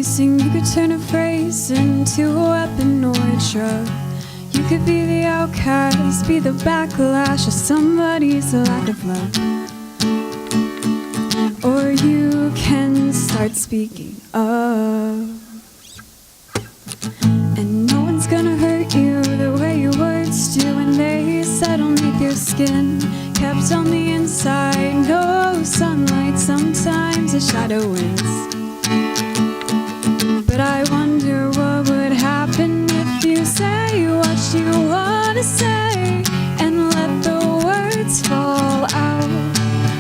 amazing. You could turn a phrase into a weapon or a drug. You could be the outcast, be the backlash of somebody's lack of love. Or you can start speaking up. And no one's gonna hurt you the way your words do when they settle neath your skin. Kept on the inside, no sunlight, sometimes a shadow wins. But I wonder what would happen if you say what you want to say and let the words fall out.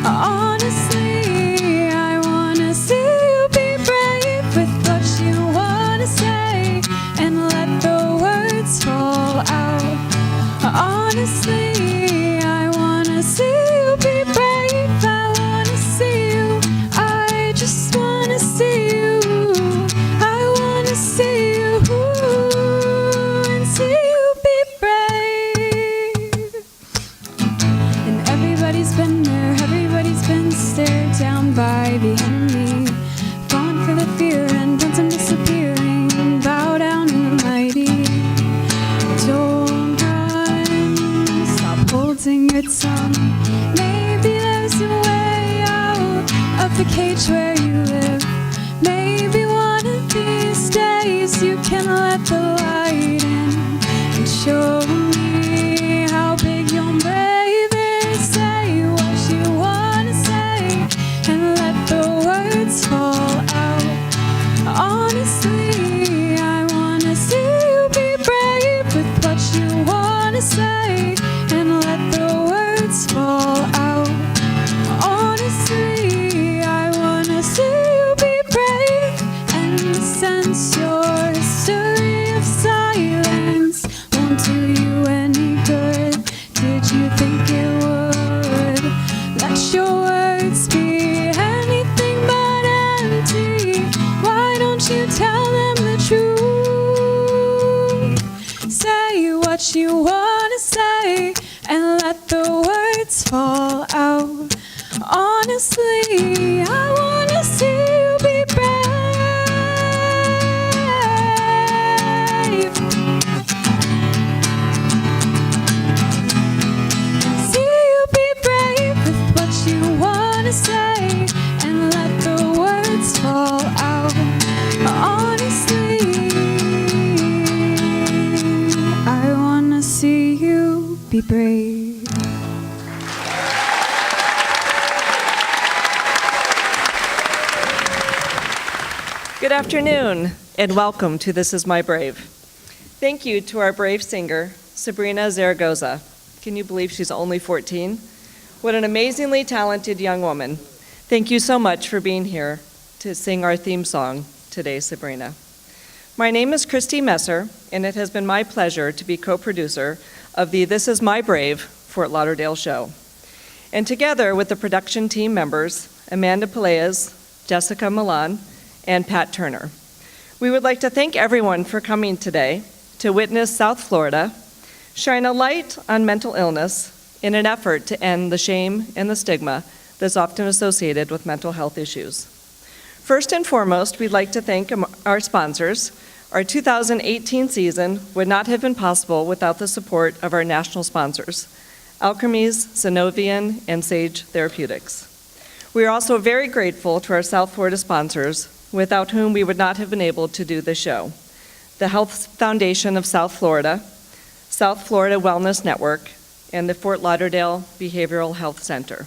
Honestly, I want to see you be brave with what you want to say and let the words fall out. Honestly, I want to see you be brave. I want to see you. I just want to see you. I want to see you and see you be brave. And everybody's been there, everybody's been stared down by the enemy. Falling for the fear and done some disappearing. Bow down in the mighty. Don't run, stop holding your tongue. Maybe there's a way out of the cage where you live. Maybe one of these days you can let the light in and show me how big your brave is. Say what you want to say and let the words fall out. Honestly, I want to see you be brave with what you want to say and let the words fall out. Honestly, I want to see you be brave and sense your history of silence won't do you any good. Did you think it would? Let your words be anything but empty. Why don't you tell them the truth? Say what you want to say and let the words fall out. Honestly, I want to see you be brave. See you be brave with what you want to say and let the words fall out. Honestly, I want to see you be brave. Good afternoon, and welcome to This Is My Brave. Thank you to our brave singer, Sabrina Zaragoza. Can you believe she's only 14? What an amazingly talented young woman. Thank you so much for being here to sing our theme song today, Sabrina. My name is Kristi Messer, and it has been my pleasure to be co-producer of the This Is My Brave Fort Lauderdale show. And together with the production team members, Amanda Pelaez, Jessica Millan, and Pat Turner. We would like to thank everyone for coming today to witness South Florida shine a light on mental illness in an effort to end the shame and the stigma that's often associated with mental health issues. First and foremost, we'd like to thank our sponsors. Our 2018 season would not have been possible without the support of our national sponsors, Alkermes, Synovian, and Sage Therapeutics. We are also very grateful to our South Florida sponsors, without whom we would not have been able to do the show. The Health Foundation of South Florida Wellness Network, and the Fort Lauderdale Behavioral Health Center.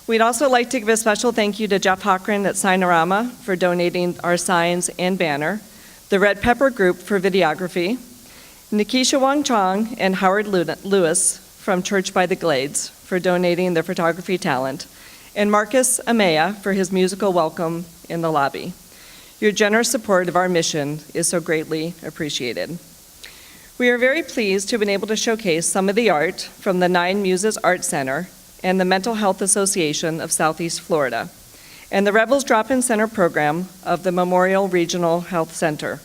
We'd also like to give a special thank you to Jeff Hockren at Signorama for donating our signs and banner, the Red Pepper Group for videography, Nikisha Wong Chong and Howard Lewis from Church by the Glades for donating their photography talent, and Marcus Amaya for his musical welcome in the lobby. Your generous support of our mission is so greatly appreciated. We are very pleased to have been able to showcase some of the art from the Nine Muses Art Center and the Mental Health Association of Southeast Florida, and the Rebels Drop-In Center program of the Memorial Regional Health Center.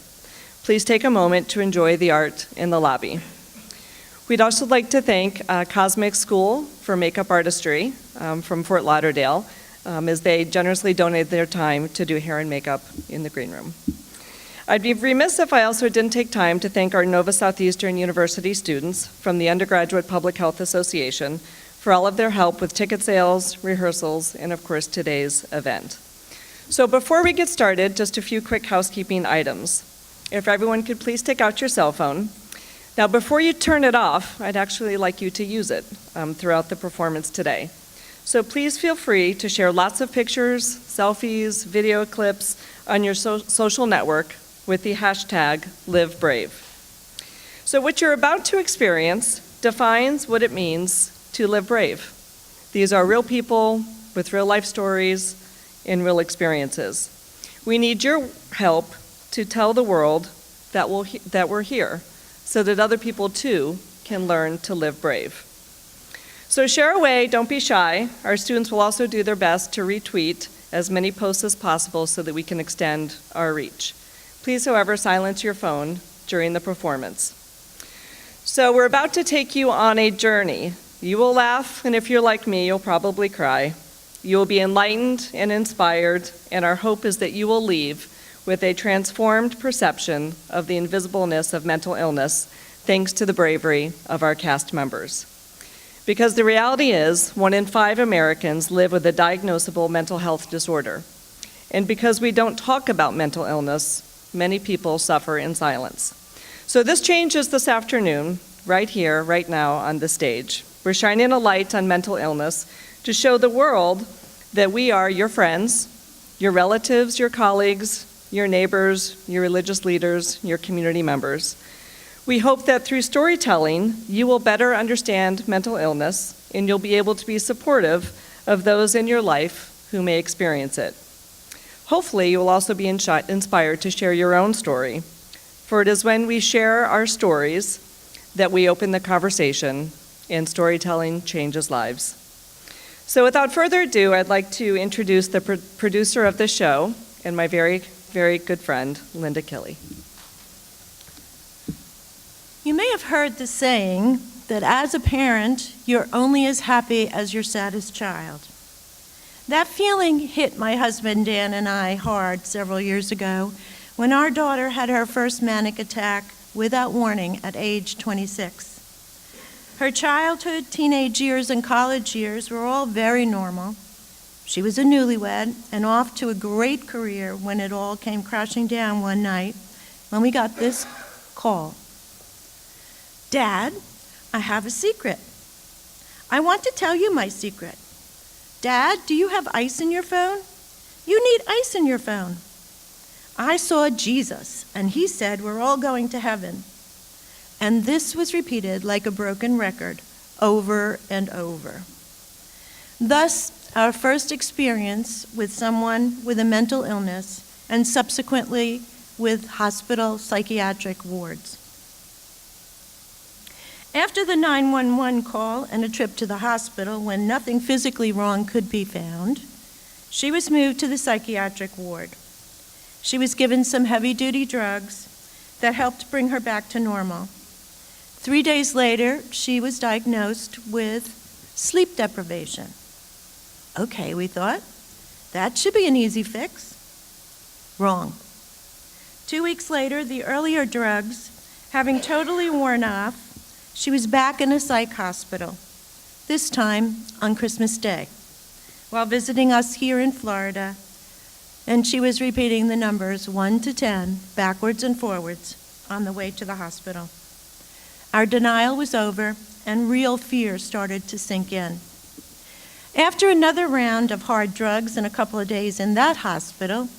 Please take a moment to enjoy the art in the lobby. We'd also like to thank Cosmic School for Makeup Artistry from Fort Lauderdale. as they generously donated their time to do hair and makeup in the green room. I'd be remiss if I also didn't take time to thank our Nova Southeastern University students from the Undergraduate Public Health Association for all of their help with ticket sales, rehearsals, and of course today's event. So before we get started, just a few quick housekeeping items. If everyone could please take out your cell phone. Now before you turn it off, I'd actually like you to use it throughout the performance today. So please feel free to share lots of pictures, selfies, video clips on your social network with the hashtag #LiveBrave. So what you're about to experience defines what it means to live brave. These are real people with real life stories and real experiences. We need your help to tell the world that we're here so that other people too can learn to live brave. So share away, don't be shy. Our students will also do their best to retweet as many posts as possible so that we can extend our reach. Please, however, silence your phone during the performance. So we're about to take you on a journey. You will laugh, and if you're like me, you'll probably cry. You will be enlightened and inspired, and our hope is that you will leave with a transformed perception of the invisibleness of mental illness, thanks to the bravery of our cast members. Because the reality is, 1 in 5 Americans live with a diagnosable mental health disorder. And because we don't talk about mental illness, many people suffer in silence. So this changes this afternoon, right here, right now on the stage. We're shining a light on mental illness to show the world that we are your friends, your relatives, your colleagues, your neighbors, your religious leaders, your community members. We hope that through storytelling, you will better understand mental illness and you'll be able to be supportive of those in your life who may experience it. Hopefully, you will also be inspired to share your own story, for it is when we share our stories that we open the conversation, and storytelling changes lives. So without further ado, I'd like to introduce the producer of the show and my very, very good friend, Linda Killi. You may have heard the saying that as a parent, you're only as happy as your saddest child. That feeling hit my husband Dan and I hard several years ago when our daughter had her first manic attack without warning at age 26. Her childhood, teenage years, and college years were all very normal. She was a newlywed and off to a great career when it all came crashing down one night when we got this call. "Dad, I have a secret. I want to tell you my secret. Dad, do you have ice in your phone? You need ice in your phone. I saw Jesus, and he said we're all going to heaven." And this was repeated like a broken record, over and over. Thus, our first experience with someone with a mental illness, and subsequently with hospital psychiatric wards. After the 911 call and a trip to the hospital when nothing physically wrong could be found, she was moved to the psychiatric ward. She was given some heavy-duty drugs that helped bring her back to normal. 3 days later, she was diagnosed with sleep deprivation. Okay, we thought, that should be an easy fix. Wrong. 2 weeks later, the earlier drugs, having totally worn off, she was back in a psych hospital, this time on Christmas Day, while visiting us here in Florida, and she was repeating the numbers 1 to 10, backwards and forwards, on the way to the hospital. Our denial was over, and real fear started to sink in. After another round of hard drugs and a couple of days in that hospital,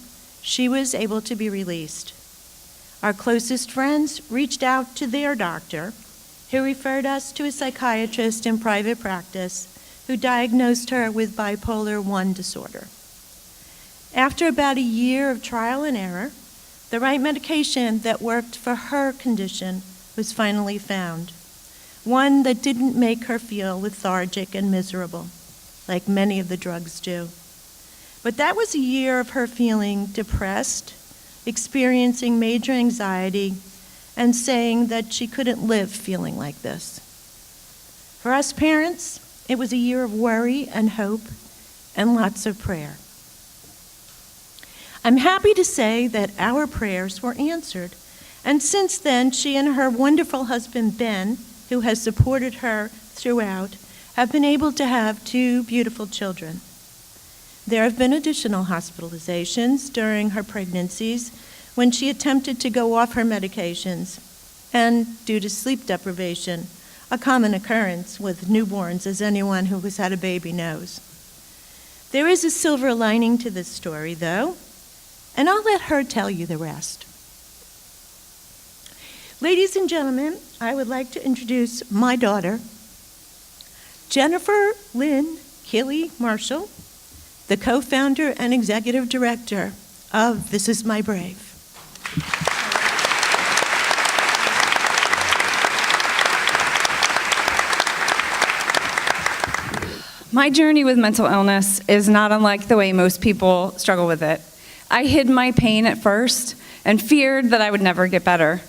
she was able to be released. Our closest friends reached out to their doctor, who referred us to a psychiatrist in private practice who diagnosed her with bipolar I disorder. After about a year of trial and error, the right medication that worked for her condition was finally found, one that didn't make her feel lethargic and miserable, like many of the drugs do. But that was a year of her feeling depressed, experiencing major anxiety, and saying that she couldn't live feeling like this. For us parents, it was a year of worry and hope and lots of prayer. I'm happy to say that our prayers were answered, and since then, she and her wonderful husband, Ben, who has supported her throughout, have been able to have 2 beautiful children. There have been additional hospitalizations during her pregnancies when she attempted to go off her medications, and due to sleep deprivation, a common occurrence with newborns, as anyone who has had a baby knows. There is a silver lining to this story, though, and I'll let her tell you the rest. Ladies and gentlemen, I would like to introduce my daughter, Jennifer Lynn Killi Marshall, the co-founder and executive director of This Is My Brave. My journey with mental illness is not unlike the way most people struggle with it. I hid my pain at first and feared that I would never get better.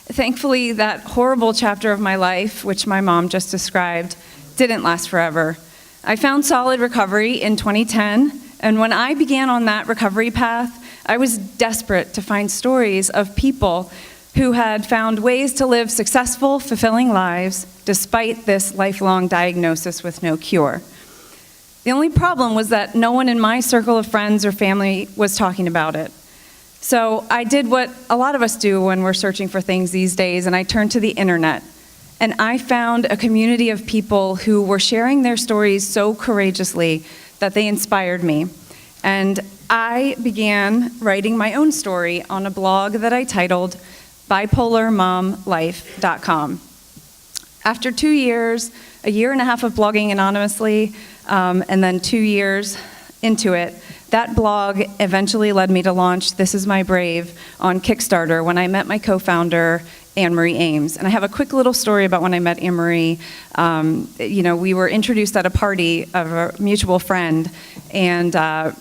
Thankfully, that horrible chapter of my life, which my mom just described, didn't last forever. I found solid recovery in 2010, and when I began on that recovery path, I was desperate to find stories of people who had found ways to live successful, fulfilling lives despite this lifelong diagnosis with no cure. The only problem was that no one in my circle of friends or family was talking about it. So I did what a lot of us do when we're searching for things these days, and I turned to the internet. And I found a community of people who were sharing their stories so courageously that they inspired me. And I began writing my own story on a blog that I titled bipolarmomlife.com. After 2 years, a year and a half of blogging anonymously, and then 2 years into it, that blog eventually led me to launch This Is My Brave on Kickstarter when I met my co-founder, Anne-Marie Ames. And I have a quick little story about when I met Anne-Marie. We were introduced at a party of a mutual friend, and I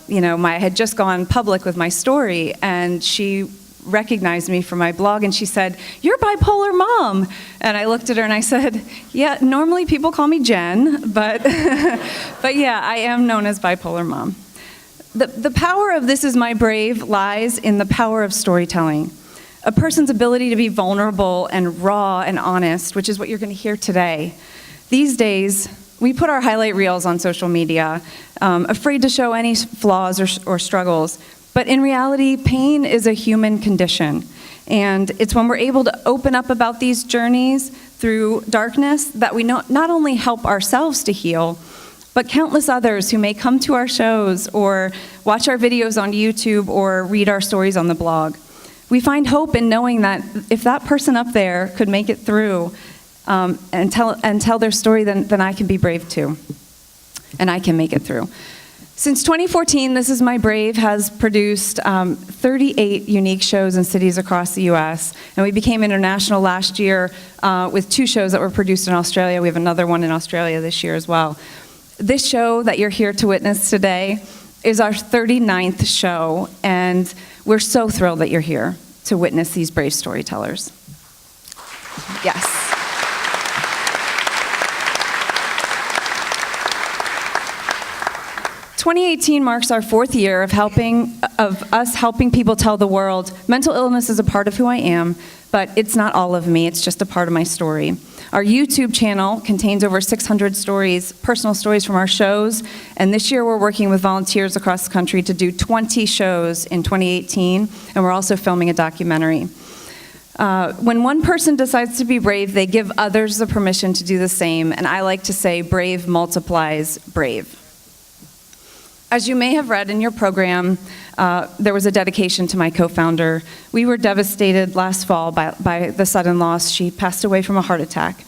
had just gone public with my story, and she recognized me from my blog, and she said, "You're bipolar mom." And I looked at her and I said, "Yeah, normally people call me Jen, but yeah, I am known as bipolar mom." The power of This Is My Brave lies in the power of storytelling. A person's ability to be vulnerable and raw and honest, which is what you're going to hear today. These days, we put our highlight reels on social media, afraid to show any flaws or struggles. But in reality, pain is a human condition. And it's when we're able to open up about these journeys through darkness that we not only help ourselves to heal, but countless others who may come to our shows or watch our videos on YouTube or read our stories on the blog. We find hope in knowing that if that person up there could make it through and tell their story, then I can be brave too. And I can make it through. Since 2014, This Is My Brave has produced 38 unique shows in cities across the U.S., and we became international last year with 2 shows that were produced in Australia. We have another one in Australia this year as well. This show that you're here to witness today is our 39th show, and we're so thrilled that you're here to witness these brave storytellers. Yes. "2018 marks our 4th year of us helping people tell the world, mental illness is a part of who I am, but it's not all of me, it's just a part of my story. Our YouTube channel contains over 600 stories, personal stories from our shows, and this year we're working with volunteers across the country to do 20 shows in 2018, and we're also filming a documentary. When one person decides to be brave, they give others the permission to do the same, and I like to say brave multiplies brave. As you may have read in your program, there was a dedication to my co-founder. We were devastated last fall by the sudden loss. She passed away from a heart attack.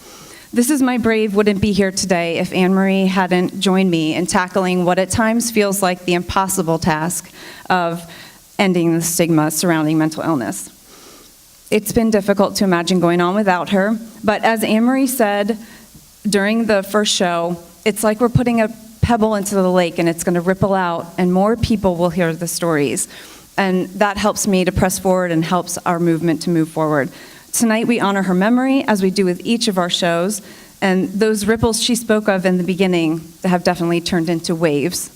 This Is My Brave wouldn't be here today if Anne-Marie hadn't joined me in tackling what at times feels like the impossible task of ending the stigma surrounding mental illness. It's been difficult to imagine going on without her, but as Anne-Marie said during the first show, it's like we're putting a pebble into the lake and it's going to ripple out and more people will hear the stories. And that helps me to press forward and helps our movement to move forward. Tonight we honor her memory as we do with each of our shows, and those ripples she spoke of in the beginning have definitely turned into waves.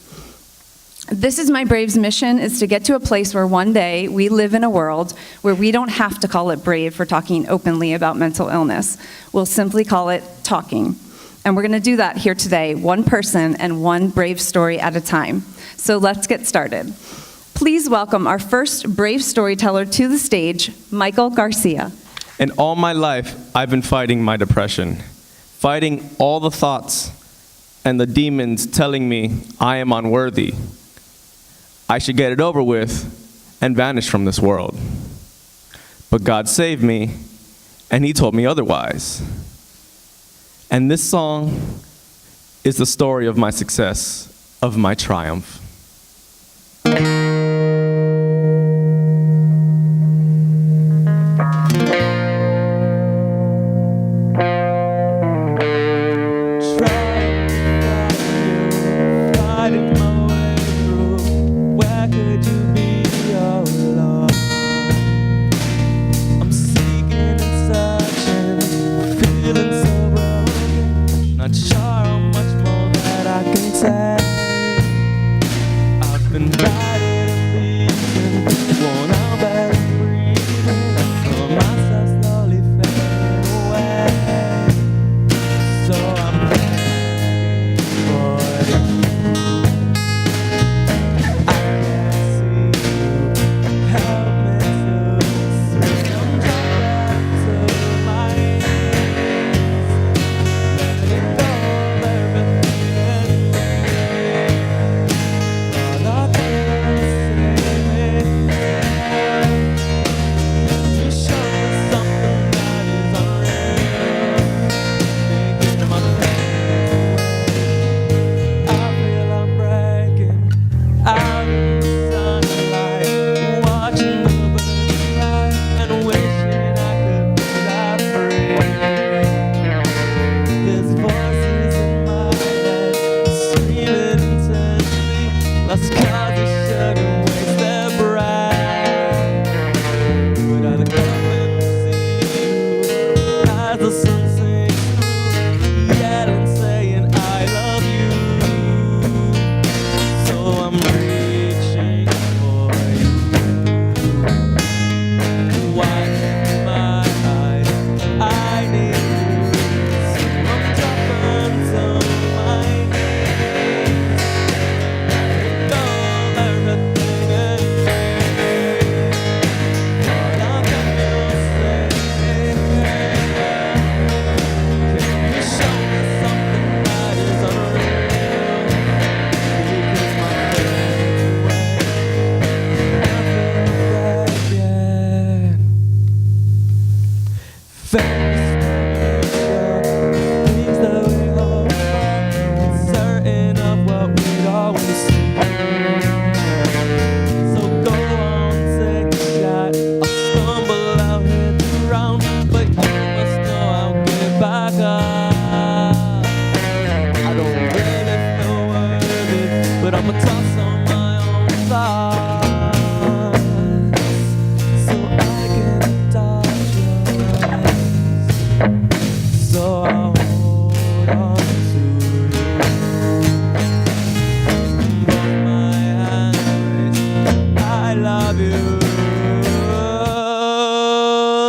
This Is My Brave's mission is to get to a place where one day we live in a world where we don't have to call it brave for talking openly about mental illness. We'll simply call it talking. And we're going to do that here today, one person and one brave story at a time. So let's get started. Please welcome our first brave storyteller to the stage, Michael Garcia. And all my life, I've been fighting my depression, fighting all the thoughts and the demons telling me I am unworthy. I should get it over with and vanish from this world. But God saved me, and He told me otherwise. And this song is the story of my success, of my triumph.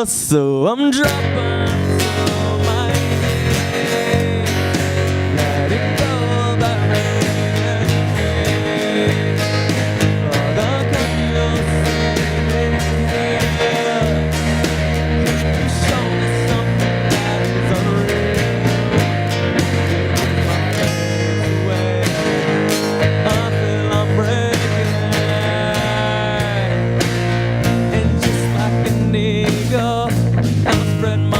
So I'm dropping to my knees, letting go that rain. Father, can you see me? Can you show me something that is unreal? My face away, I feel I'm breaking. And just like an eagle, I spread my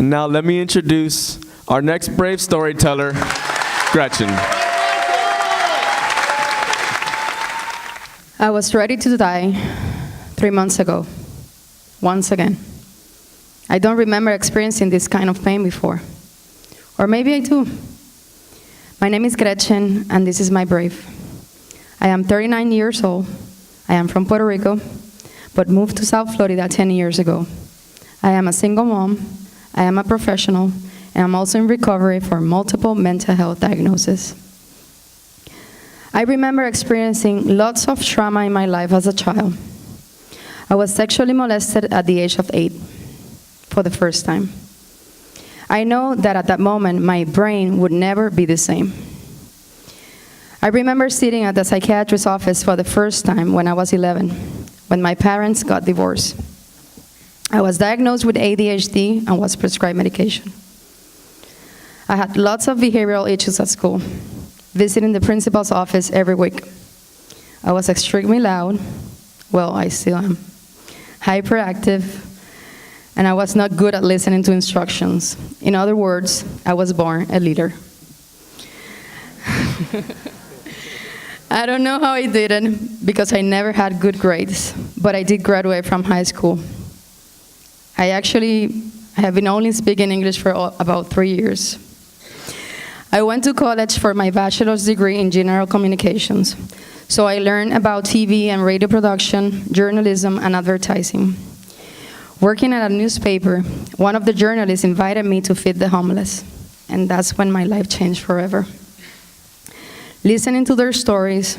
And now let me introduce our next brave storyteller, Gretchen. I was ready to die 3 months ago, once again. I don't remember experiencing this kind of pain before. Or maybe I do. My name is Gretchen, and this is my brave. I am 39 years old. I am from Puerto Rico, but moved to South Florida 10 years ago. I am a single mom, I am a professional, and I'm also in recovery for multiple mental health diagnoses. I remember experiencing lots of trauma in my life as a child. I was sexually molested at the age of 8 for the first time. I know that at that moment, my brain would never be the same. I remember sitting at the psychiatrist's office for the first time when I was 11, when my parents got divorced. I was diagnosed with ADHD and was prescribed medication. I had lots of behavioral issues at school, visiting the principal's office every week. I was extremely loud, well, I still am, hyperactive, and I was not good at listening to instructions. In other words, I was born a leader. I don't know how I did it, because I never had good grades, but I did graduate from high school. I have been only speaking English for about 3 years. I went to college for my bachelor's degree in general communications, so I learned about TV and radio production, journalism, and advertising. Working at a newspaper, one of the journalists invited me to feed the homeless, and that's when my life changed forever. Listening to their stories,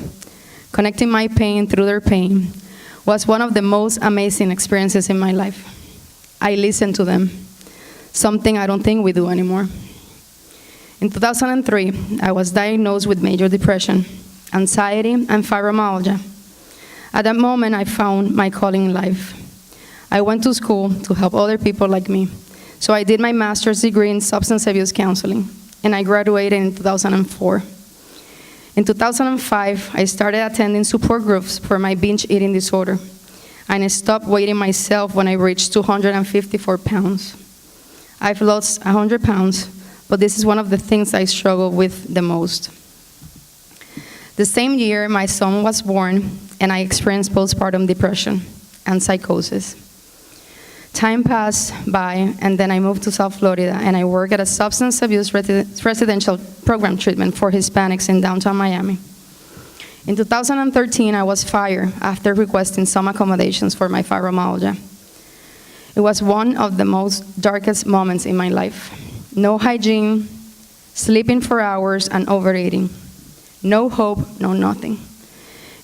connecting my pain through their pain, was one of the most amazing experiences in my life. I listened to them, something I don't think we do anymore. In 2003, I was diagnosed with major depression, anxiety, and fibromyalgia. At that moment, I found my calling in life. I went to school to help other people like me, so I did my master's degree in substance abuse counseling, and I graduated in 2004. In 2005, I started attending support groups for my binge eating disorder, and I stopped weighing myself when I reached 254 pounds. I've lost 100 pounds, but this is one of the things I struggle with the most. The same year, my son was born, and I experienced postpartum depression and psychosis. Time passed by, and then I moved to South Florida, and I work at a substance abuse residential program treatment for Hispanics in downtown Miami. In 2013, I was fired after requesting some accommodations for my fibromyalgia. It was one of the most darkest moments in my life. No hygiene, sleeping for hours, and overeating. No hope, no nothing.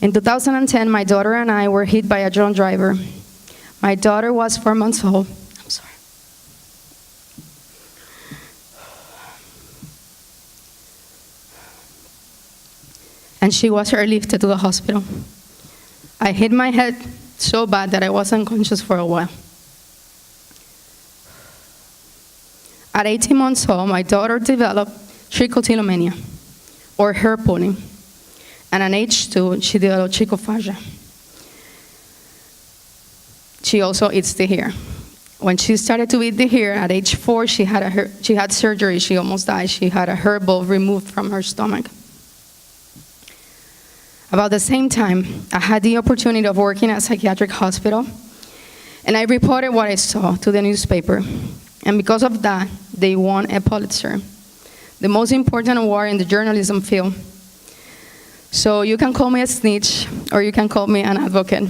In 2010, my daughter and I were hit by a drunk driver. My daughter was 4 months old. I'm sorry. And she was airlifted to the hospital. I hit my head so bad that I was unconscious for a while. At 18 months old, my daughter developed trichotillomania, or hair pulling. And at age 2, she developed trichophagia. She also eats the hair. When she started to eat the hair, at age 4, she had surgery. She almost died. She had a hair bulb removed from her stomach. About the same time, I had the opportunity of working at a psychiatric hospital, and I reported what I saw to the newspaper. And because of that, they won a Pulitzer, the most important award in the journalism field. So you can call me a snitch, or you can call me an advocate.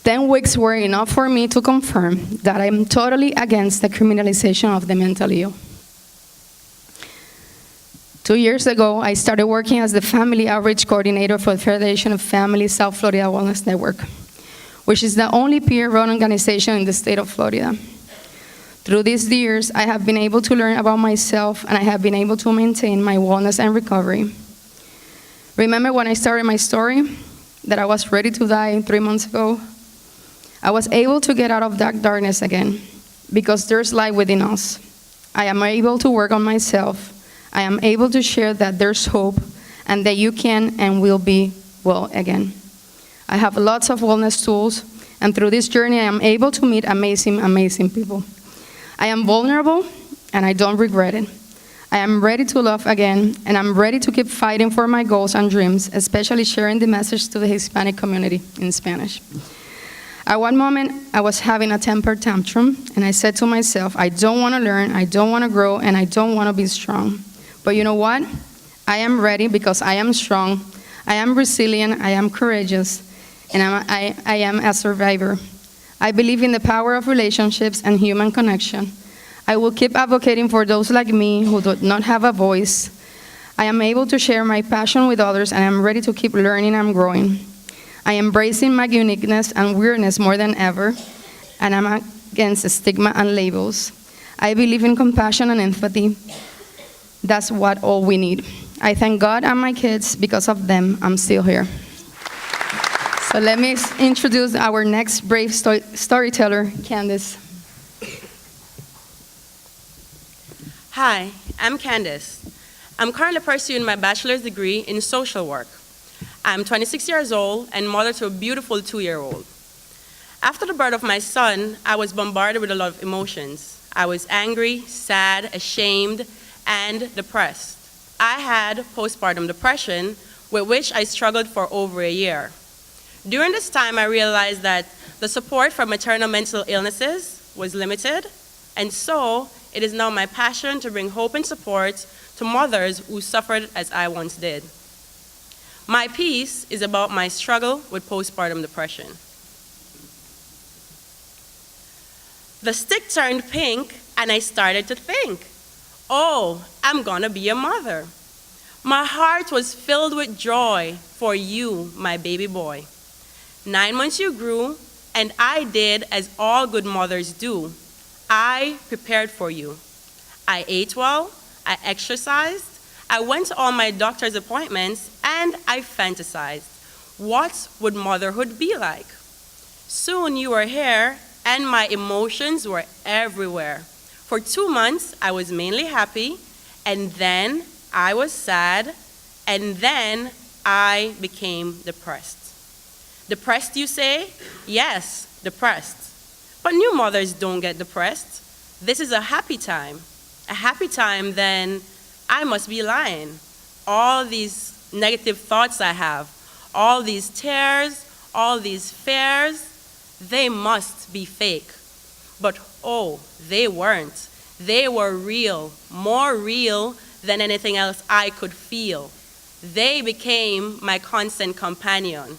10 weeks were enough for me to confirm that I'm totally against the criminalization of the mentally ill. 2 years ago, I started working as the Family Outreach Coordinator for the Federation of Families South Florida Wellness Network, which is the only peer-run organization in the state of Florida. Through these years, I have been able to learn about myself, and I have been able to maintain my wellness and recovery. Remember when I started my story, that I was ready to die 3 months ago? I was able to get out of that darkness again, because there's light within us. I am able to work on myself. I am able to share that there's hope, and that you can and will be well again. I have lots of wellness tools, and through this journey, I am able to meet amazing, amazing people. I am vulnerable, and I don't regret it. I am ready to love again, and I'm ready to keep fighting for my goals and dreams, especially sharing the message to the Hispanic community in Spanish. At one moment, I was having a temper tantrum, and I said to myself, I don't want to learn, I don't want to grow, and I don't want to be strong. But you know what? I am ready because I am strong, I am resilient, I am courageous, and I am a survivor. I believe in the power of relationships and human connection. I will keep advocating for those like me who do not have a voice. I am able to share my passion with others, and I am ready to keep learning and growing. I am embracing my uniqueness and weirdness more than ever, and I'm against stigma and labels. I believe in compassion and empathy. That's what all we need. I thank God and my kids. Because of them, I'm still here. So let me introduce our next brave storyteller, Candace. Hi, I'm Candace. I'm currently pursuing my bachelor's degree in social work. I'm 26 years old and mother to a beautiful 2-year-old. After the birth of my son, I was bombarded with a lot of emotions. I was angry, sad, ashamed, and depressed. I had postpartum depression, with which I struggled for over a year. During this time, I realized that the support for maternal mental illnesses was limited, and so it is now my passion to bring hope and support to mothers who suffered as I once did. My piece is about my struggle with postpartum depression. The stick turned pink, and I started to think, oh, I'm gonna be a mother. My heart was filled with joy for you, my baby boy. 9 months you grew, and I did as all good mothers do. I prepared for you. I ate well, I exercised, I went to all my doctor's appointments, and I fantasized. What would motherhood be like? Soon you were here, and my emotions were everywhere. For 2 months, I was mainly happy, and then I was sad, and then I became depressed. Depressed, you say? Yes, depressed. But new mothers don't get depressed. This is a happy time. A happy time, then I must be lying. All these negative thoughts I have, all these tears, all these fears, they must be fake. But oh, they weren't. They were real, more real than anything else I could feel. They became my constant companion.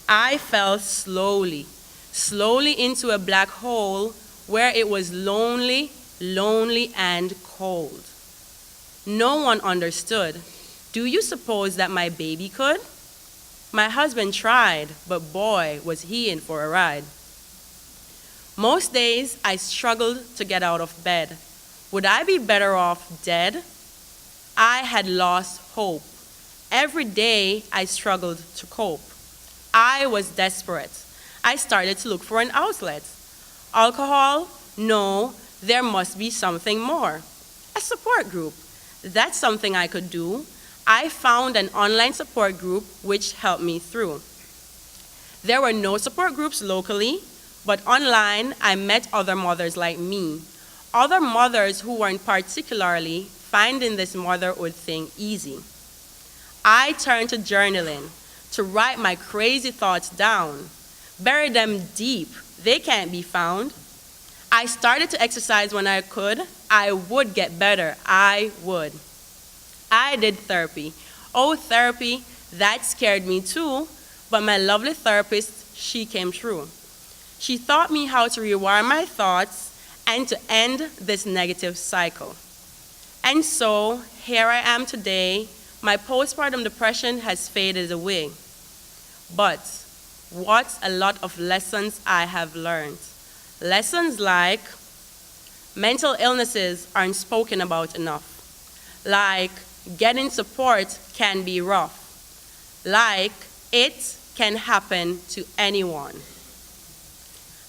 I fell slowly into a black hole where it was lonely, lonely, and cold. No one understood. Do you suppose that my baby could? My husband tried, but boy, was he in for a ride. Most days, I struggled to get out of bed. Would I be better off dead? I had lost hope. Every day, I struggled to cope. I was desperate. I started to look for an outlet. Alcohol? No, there must be something more. A support group. That's something I could do. I found an online support group which helped me through. There were no support groups locally, but online I met other mothers like me. Other mothers who weren't particularly finding this motherhood thing easy. I turned to journaling, to write my crazy thoughts down. Bury them deep, they can't be found. I started to exercise when I could. I would get better, I would. I did therapy. Oh, therapy, that scared me too, but my lovely therapist, she came through. She taught me how to rewire my thoughts and to end this negative cycle. And so, here I am today. My postpartum depression has faded away. But what a lot of lessons I have learned. Lessons like mental illnesses aren't spoken about enough. Like getting support can be rough. Like it can happen to anyone.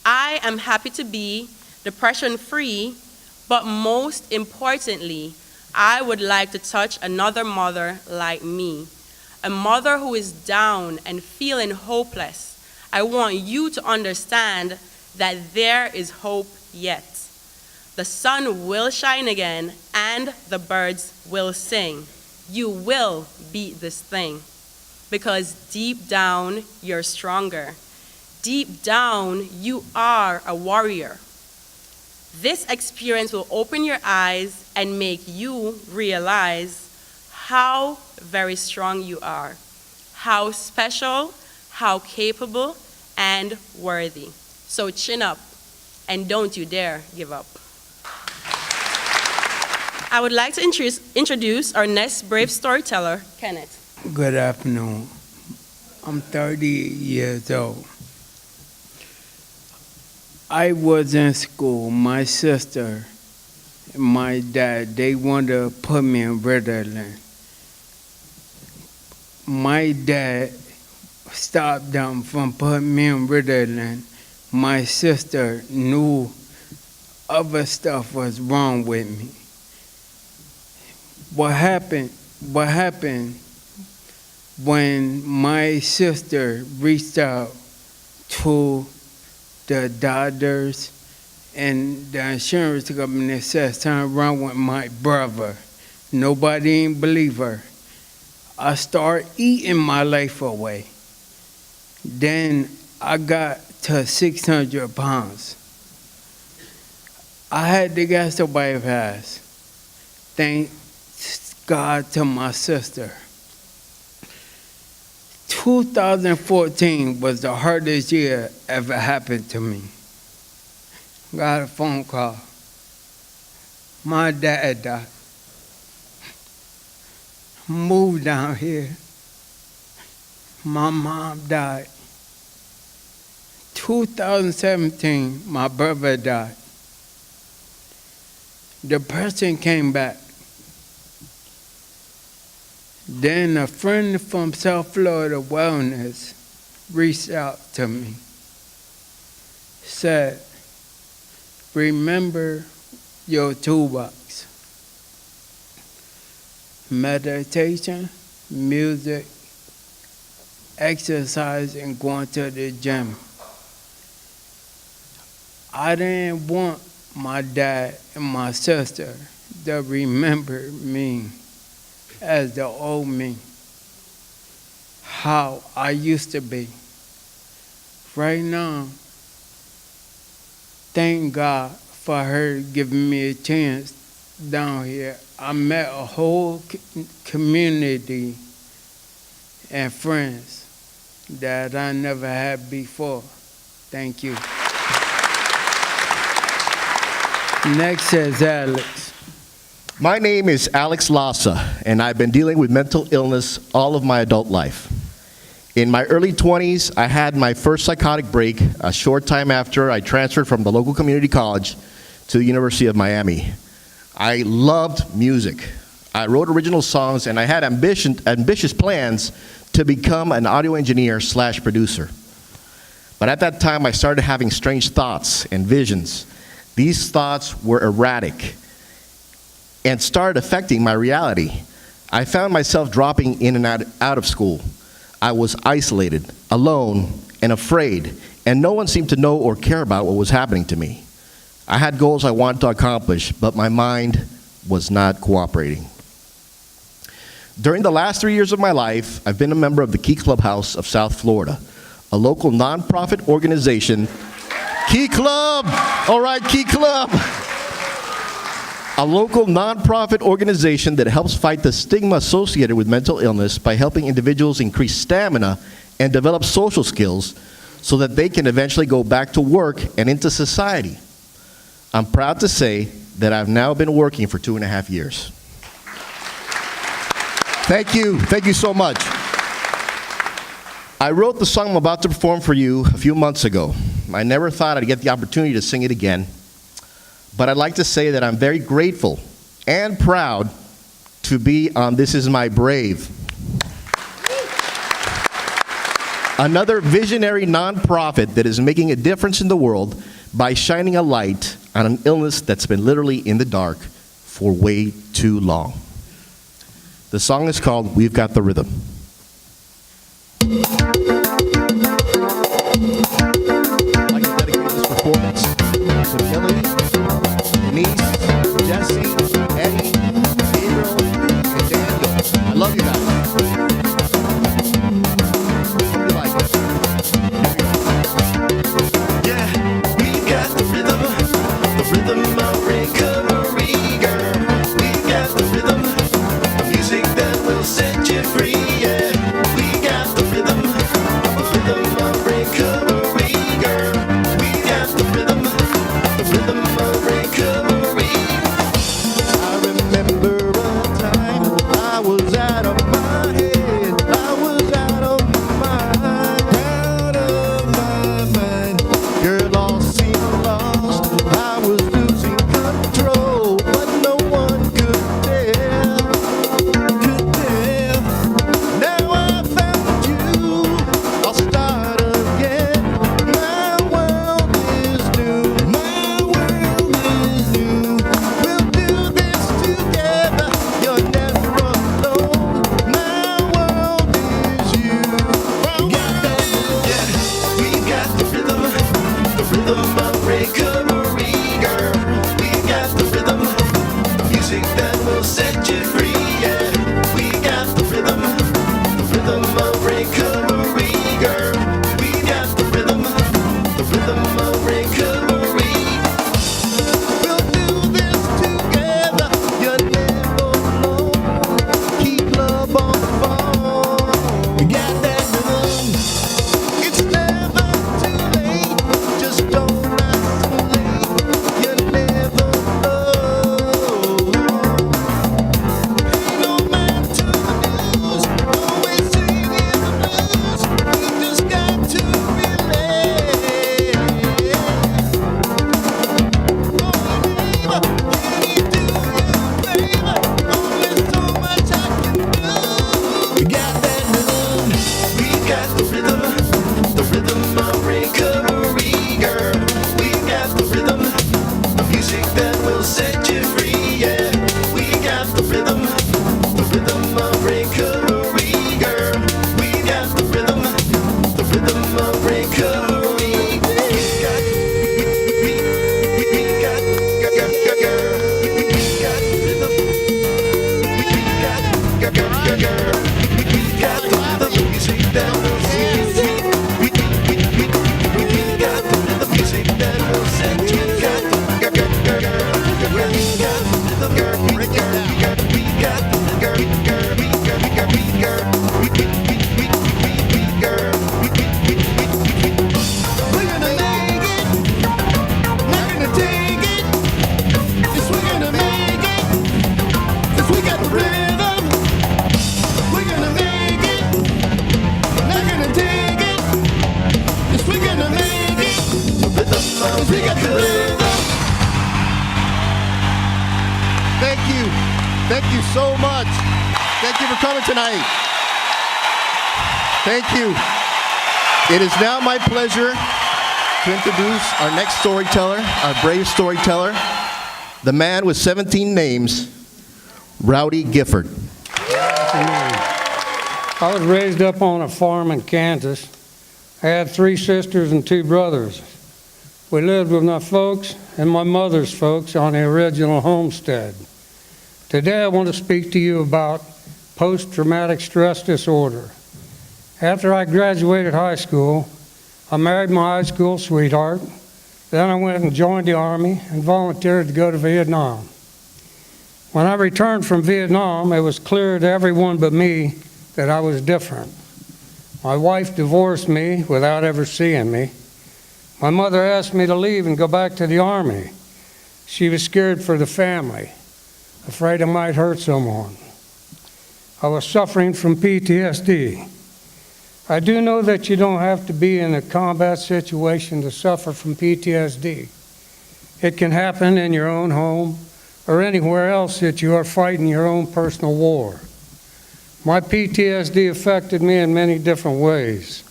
I am happy to be depression-free, but most importantly, I would like to touch another mother like me, a mother who is down and feeling hopeless. I want you to understand that there is hope yet. The sun will shine again, and the birds will sing. You will beat this thing, because deep down, you're stronger. Deep down, you are a warrior. This experience will open your eyes and make you realize how very strong you are, how special, how capable, and worthy. So chin up, and don't you dare give up. I would like to introduce our next brave storyteller, Kenneth. Good afternoon. I'm 30 years old. I was in school. My sister and my dad, they wanted to put me in Lauderdale. My dad stopped them from putting me in Lauderdale. My sister knew other stuff was wrong with me. What happened when my sister reached out to the doctors and the insurance company said something wrong with my brother. Nobody didn't believe her. I started eating my life away. Then I got to 600 pounds. I had to get somebody fast. Thank God to my sister. 2014 was the hardest year ever happened to me. Got a phone call. My dad died. Moved down here. My mom died. 2017, my brother died. Depression came back. Then a friend from South Florida Wellness reached out to me. Said, remember your toolbox. Meditation, music, exercise, and going to the gym. I didn't want my dad and my sister to remember me as the old me, how I used to be. Right now, thank God for her giving me a chance down here. I met a whole community and friends that I never had before. Thank you. Next is Alex. My name is Alex Lassa, and I've been dealing with mental illness all of my adult life. In my early 20s, I had my first psychotic break a short time after I transferred from the local community college to the University of Miami. I loved music. I wrote original songs, and I had ambitious plans to become an audio engineer / producer. But at that time, I started having strange thoughts and visions. These thoughts were erratic and started affecting my reality. I found myself dropping in and out of school. I was isolated, alone, and afraid, and no one seemed to know or care about what was happening to me. I had goals I wanted to accomplish, but my mind was not cooperating. During the last 3 years of my life, I've been a member of the Key Clubhouse of South Florida, a local nonprofit organization. Key Club! All right, Key Club! A local nonprofit organization that helps fight the stigma associated with mental illness by helping individuals increase stamina and develop social skills so that they can eventually go back to work and into society. I'm proud to say that I've now been working for 2.5 years. Thank you so much. I wrote the song I'm about to perform for you a few months ago. I never thought I'd get the opportunity to sing it again. But I'd like to say that I'm very grateful and proud to be on This Is My Brave, another visionary nonprofit that is making a difference in the world by shining a light on an illness that's been literally in the dark for way too long. The song is called We've Got the Rhythm. I'd like to dedicate this performance to Killi, Denise, We got the rhythm. Thank you. Thank you so much. Thank you for coming tonight. Thank you. It is now my pleasure to introduce our next storyteller, our brave storyteller, the man with 17 names, Rowdy Gifford. I was raised up on a farm in Kansas. I had 3 sisters and 2 brothers. We lived with my folks and my mother's folks on the original homestead. Today I want to speak to you about post-traumatic stress disorder. After I graduated high school, I married my high school sweetheart. Then I went and joined the Army and volunteered to go to Vietnam. When I returned from Vietnam, it was clear to everyone but me that I was different. My wife divorced me without ever seeing me. My mother asked me to leave and go back to the Army. She was scared for the family, afraid I might hurt someone. I was suffering from PTSD. I do know that you don't have to be in a combat situation to suffer from PTSD. It can happen in your own home or anywhere else that you are fighting your own personal war. My PTSD affected me in many different ways.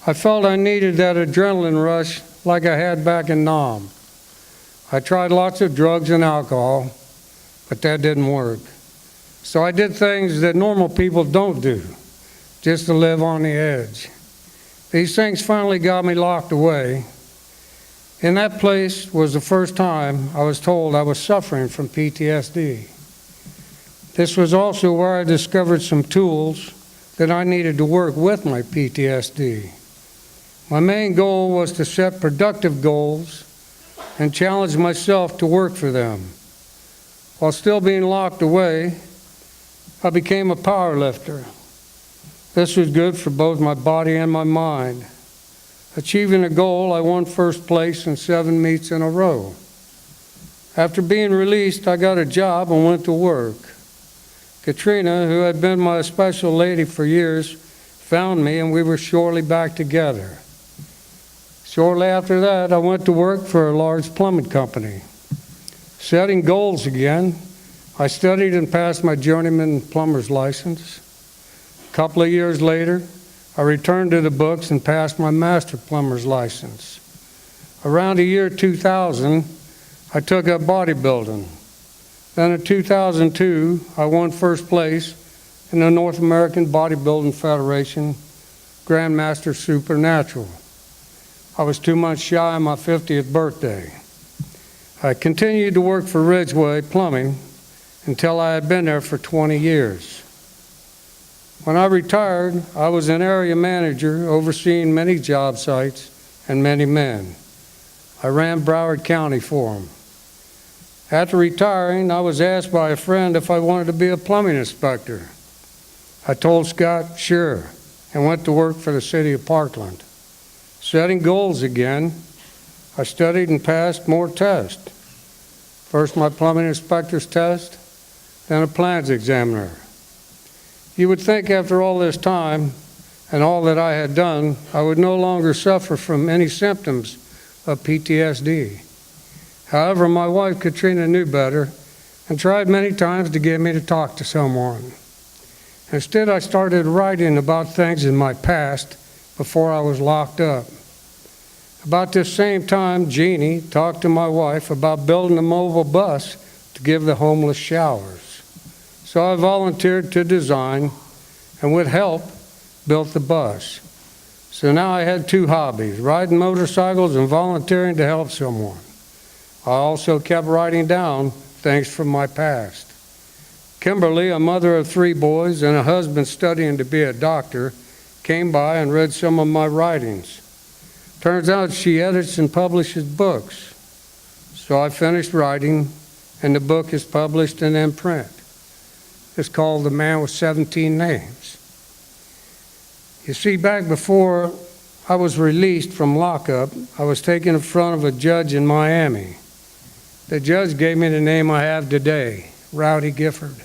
I felt I needed that adrenaline rush like I had back in Nam. I tried lots of drugs and alcohol, but that didn't work. So I did things that normal people don't do, just to live on the edge. These things finally got me locked away. In that place was the first time I was told I was suffering from PTSD. This was also where I discovered some tools that I needed to work with my PTSD. My main goal was to set productive goals and challenge myself to work for them. While still being locked away, I became a power lifter. This was good for both my body and my mind. Achieving a goal, I won first place in 7 meets in a row. After being released, I got a job and went to work. Katrina, who had been my special lady for years, found me and we were shortly back together. Shortly after that, I went to work for a large plumbing company. Setting goals again, I studied and passed my journeyman plumber's license. A couple of years later, I returned to the books and passed my master plumber's license. Around the year 2000, I took up bodybuilding. Then in 2002, I won first place in the North American Bodybuilding Federation Grandmaster Supernatural. I was 2 months shy of my 50th birthday. I continued to work for Ridgeway Plumbing until I had been there for 20 years. When I retired, I was an area manager overseeing many job sites and many men. I ran Broward County for them. After retiring, I was asked by a friend if I wanted to be a plumbing inspector. I told Scott, sure, and went to work for the city of Parkland. Setting goals again, I studied and passed more tests. First my plumbing inspector's test, then a plans examiner. You would think after all this time and all that I had done, I would no longer suffer from any symptoms of PTSD. However, my wife Katrina knew better and tried many times to get me to talk to someone. Instead, I started writing about things in my past before I was locked up. About this same time, Jeannie talked to my wife about building a mobile bus to give the homeless showers. So I volunteered to design and with help built the bus. So now I had 2 hobbies, riding motorcycles and volunteering to help someone. I also kept writing down things from my past. Kimberly, a mother of 3 boys and a husband studying to be a doctor, came by and read some of my writings. Turns out she edits and publishes books. So I finished writing, and the book is published and in print. It's called The Man with 17 Names. You see, back before I was released from lockup, I was taken in front of a judge in Miami. The judge gave me the name I have today, Rowdy Gifford.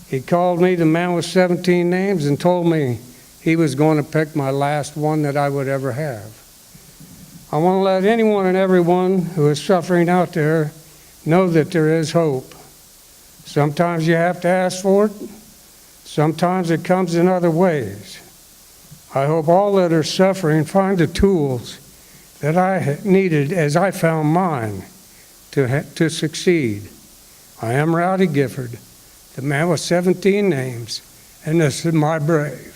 He called me the Man with 17 Names and told me he was going to pick my last one that I would ever have. I want to let anyone and everyone who is suffering out there know that there is hope. Sometimes you have to ask for it. Sometimes it comes in other ways. I hope all that are suffering find the tools that I needed as I found mine to succeed. I am Rowdy Gifford, the man with 17 names, and this is my brave.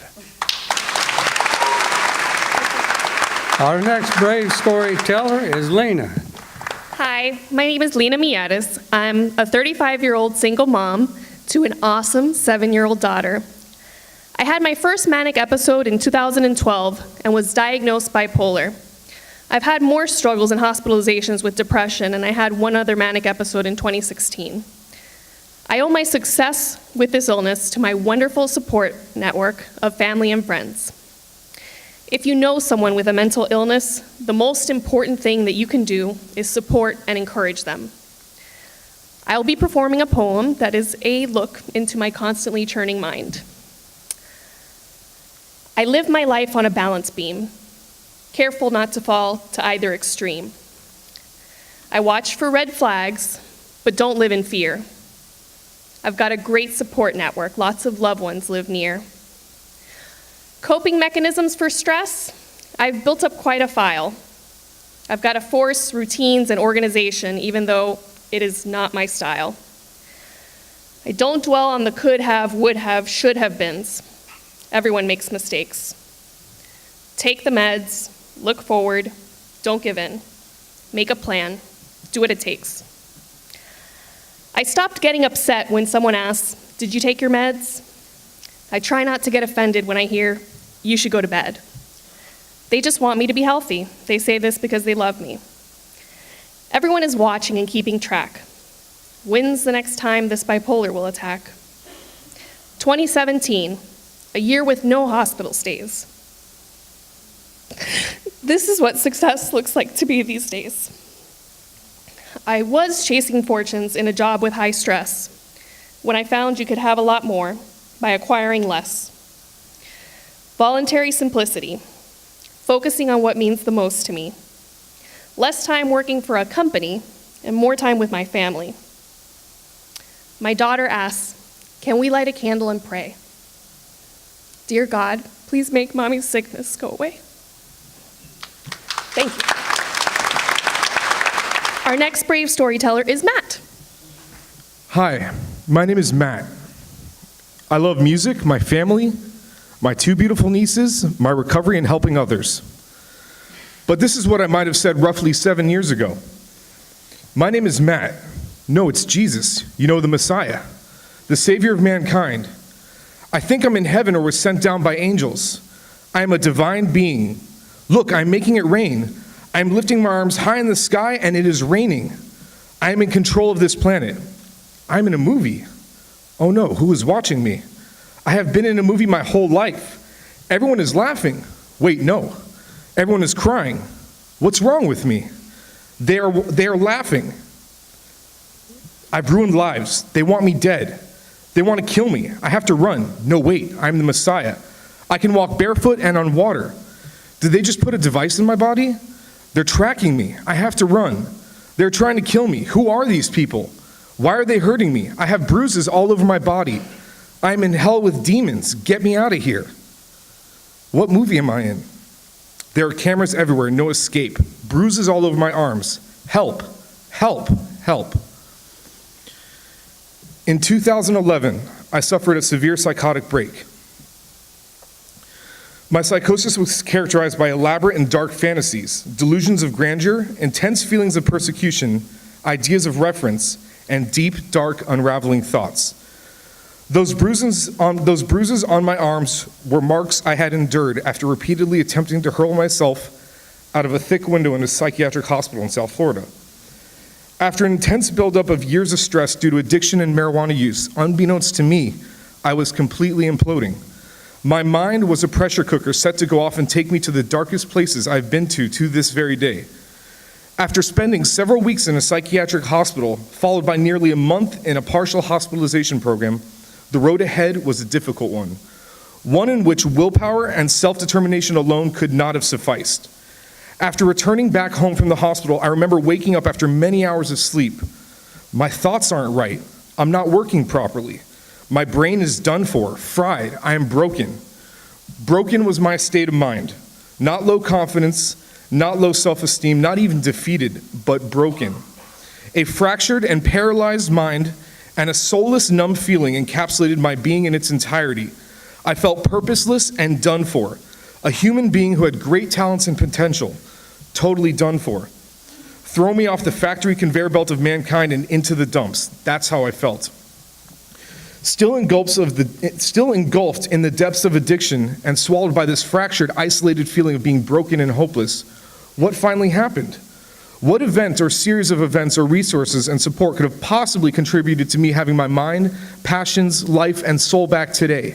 Our next brave storyteller is Lena. Hi, my name is Lena Miatis. I'm a 35-year-old single mom to an awesome 7-year-old daughter. I had my first manic episode in 2012 and was diagnosed bipolar. I've had more struggles and hospitalizations with depression, and I had one other manic episode in 2016. I owe my success with this illness to my wonderful support network of family and friends. If you know someone with a mental illness, the most important thing that you can do is support and encourage them. I will be performing a poem that is a look into my constantly churning mind. I live my life on a balance beam, careful not to fall to either extreme. I watch for red flags, but don't live in fear. I've got a great support network, lots of loved ones live near. Coping mechanisms for stress, I've built up quite a file. I've got to force routines and organization, even though it is not my style. I don't dwell on the could have, would have, should have beens. Everyone makes mistakes. Take the meds, look forward, don't give in. Make a plan, do what it takes. I stopped getting upset when someone asks, "Did you take your meds?" I try not to get offended when I hear, "You should go to bed." They just want me to be healthy. They say this because they love me. Everyone is watching and keeping track. When's the next time this bipolar will attack? 2017, a year with no hospital stays. This is what success looks like to me these days. I was chasing fortunes in a job with high stress when I found you could have a lot more by acquiring less. Voluntary simplicity, focusing on what means the most to me. Less time working for a company and more time with my family. My daughter asks, "Can we light a candle and pray?" Dear God, please make Mommy's sickness go away. Thank you. Our next brave storyteller is Matt. Hi, my name is Matt. I love music, my family, my 2 beautiful nieces, my recovery, and helping others. But this is what I might have said roughly 7 years ago. My name is Matt. No, it's Jesus, you know, the Messiah, the Savior of mankind. I think I'm in heaven or was sent down by angels. I am a divine being. Look, I'm making it rain. I'm lifting my arms high in the sky and it is raining. I am in control of this planet. I'm in a movie. Oh no, who is watching me? I have been in a movie my whole life. Everyone is laughing. Wait, no. Everyone is crying. What's wrong with me? They are laughing. I've ruined lives. They want me dead. They want to kill me. I have to run. No, wait, I'm the Messiah. I can walk barefoot and on water. Did they just put a device in my body? They're tracking me. I have to run. They're trying to kill me. Who are these people? Why are they hurting me? I have bruises all over my body. I'm in hell with demons. Get me out of here. What movie am I in? There are cameras everywhere, no escape. Bruises all over my arms. Help, help, help. In 2011, I suffered a severe psychotic break. My psychosis was characterized by elaborate and dark fantasies, delusions of grandeur, intense feelings of persecution, ideas of reference, and deep, dark, unraveling thoughts. Those bruises on my arms were marks I had endured after repeatedly attempting to hurl myself out of a thick window in a psychiatric hospital in South Florida. After an intense buildup of years of stress due to addiction and marijuana use, unbeknownst to me, I was completely imploding. My mind was a pressure cooker set to go off and take me to the darkest places I've been to this very day. After spending several weeks in a psychiatric hospital, followed by nearly a month in a partial hospitalization program, the road ahead was a difficult one in which willpower and self-determination alone could not have sufficed. After returning back home from the hospital, I remember waking up after many hours of sleep. My thoughts aren't right. I'm not working properly. My brain is done for, fried. I am broken. Broken was my state of mind. Not low confidence, not low self-esteem, not even defeated, but broken. A fractured and paralyzed mind and a soulless, numb feeling encapsulated my being in its entirety. I felt purposeless and done for. A human being who had great talents and potential, totally done for. Throw me off the factory conveyor belt of mankind and into the dumps. That's how I felt. Still engulfed in the depths of addiction and swallowed by this fractured, isolated feeling of being broken and hopeless, what finally happened? What event or series of events or resources and support could have possibly contributed to me having my mind, passions, life, and soul back today?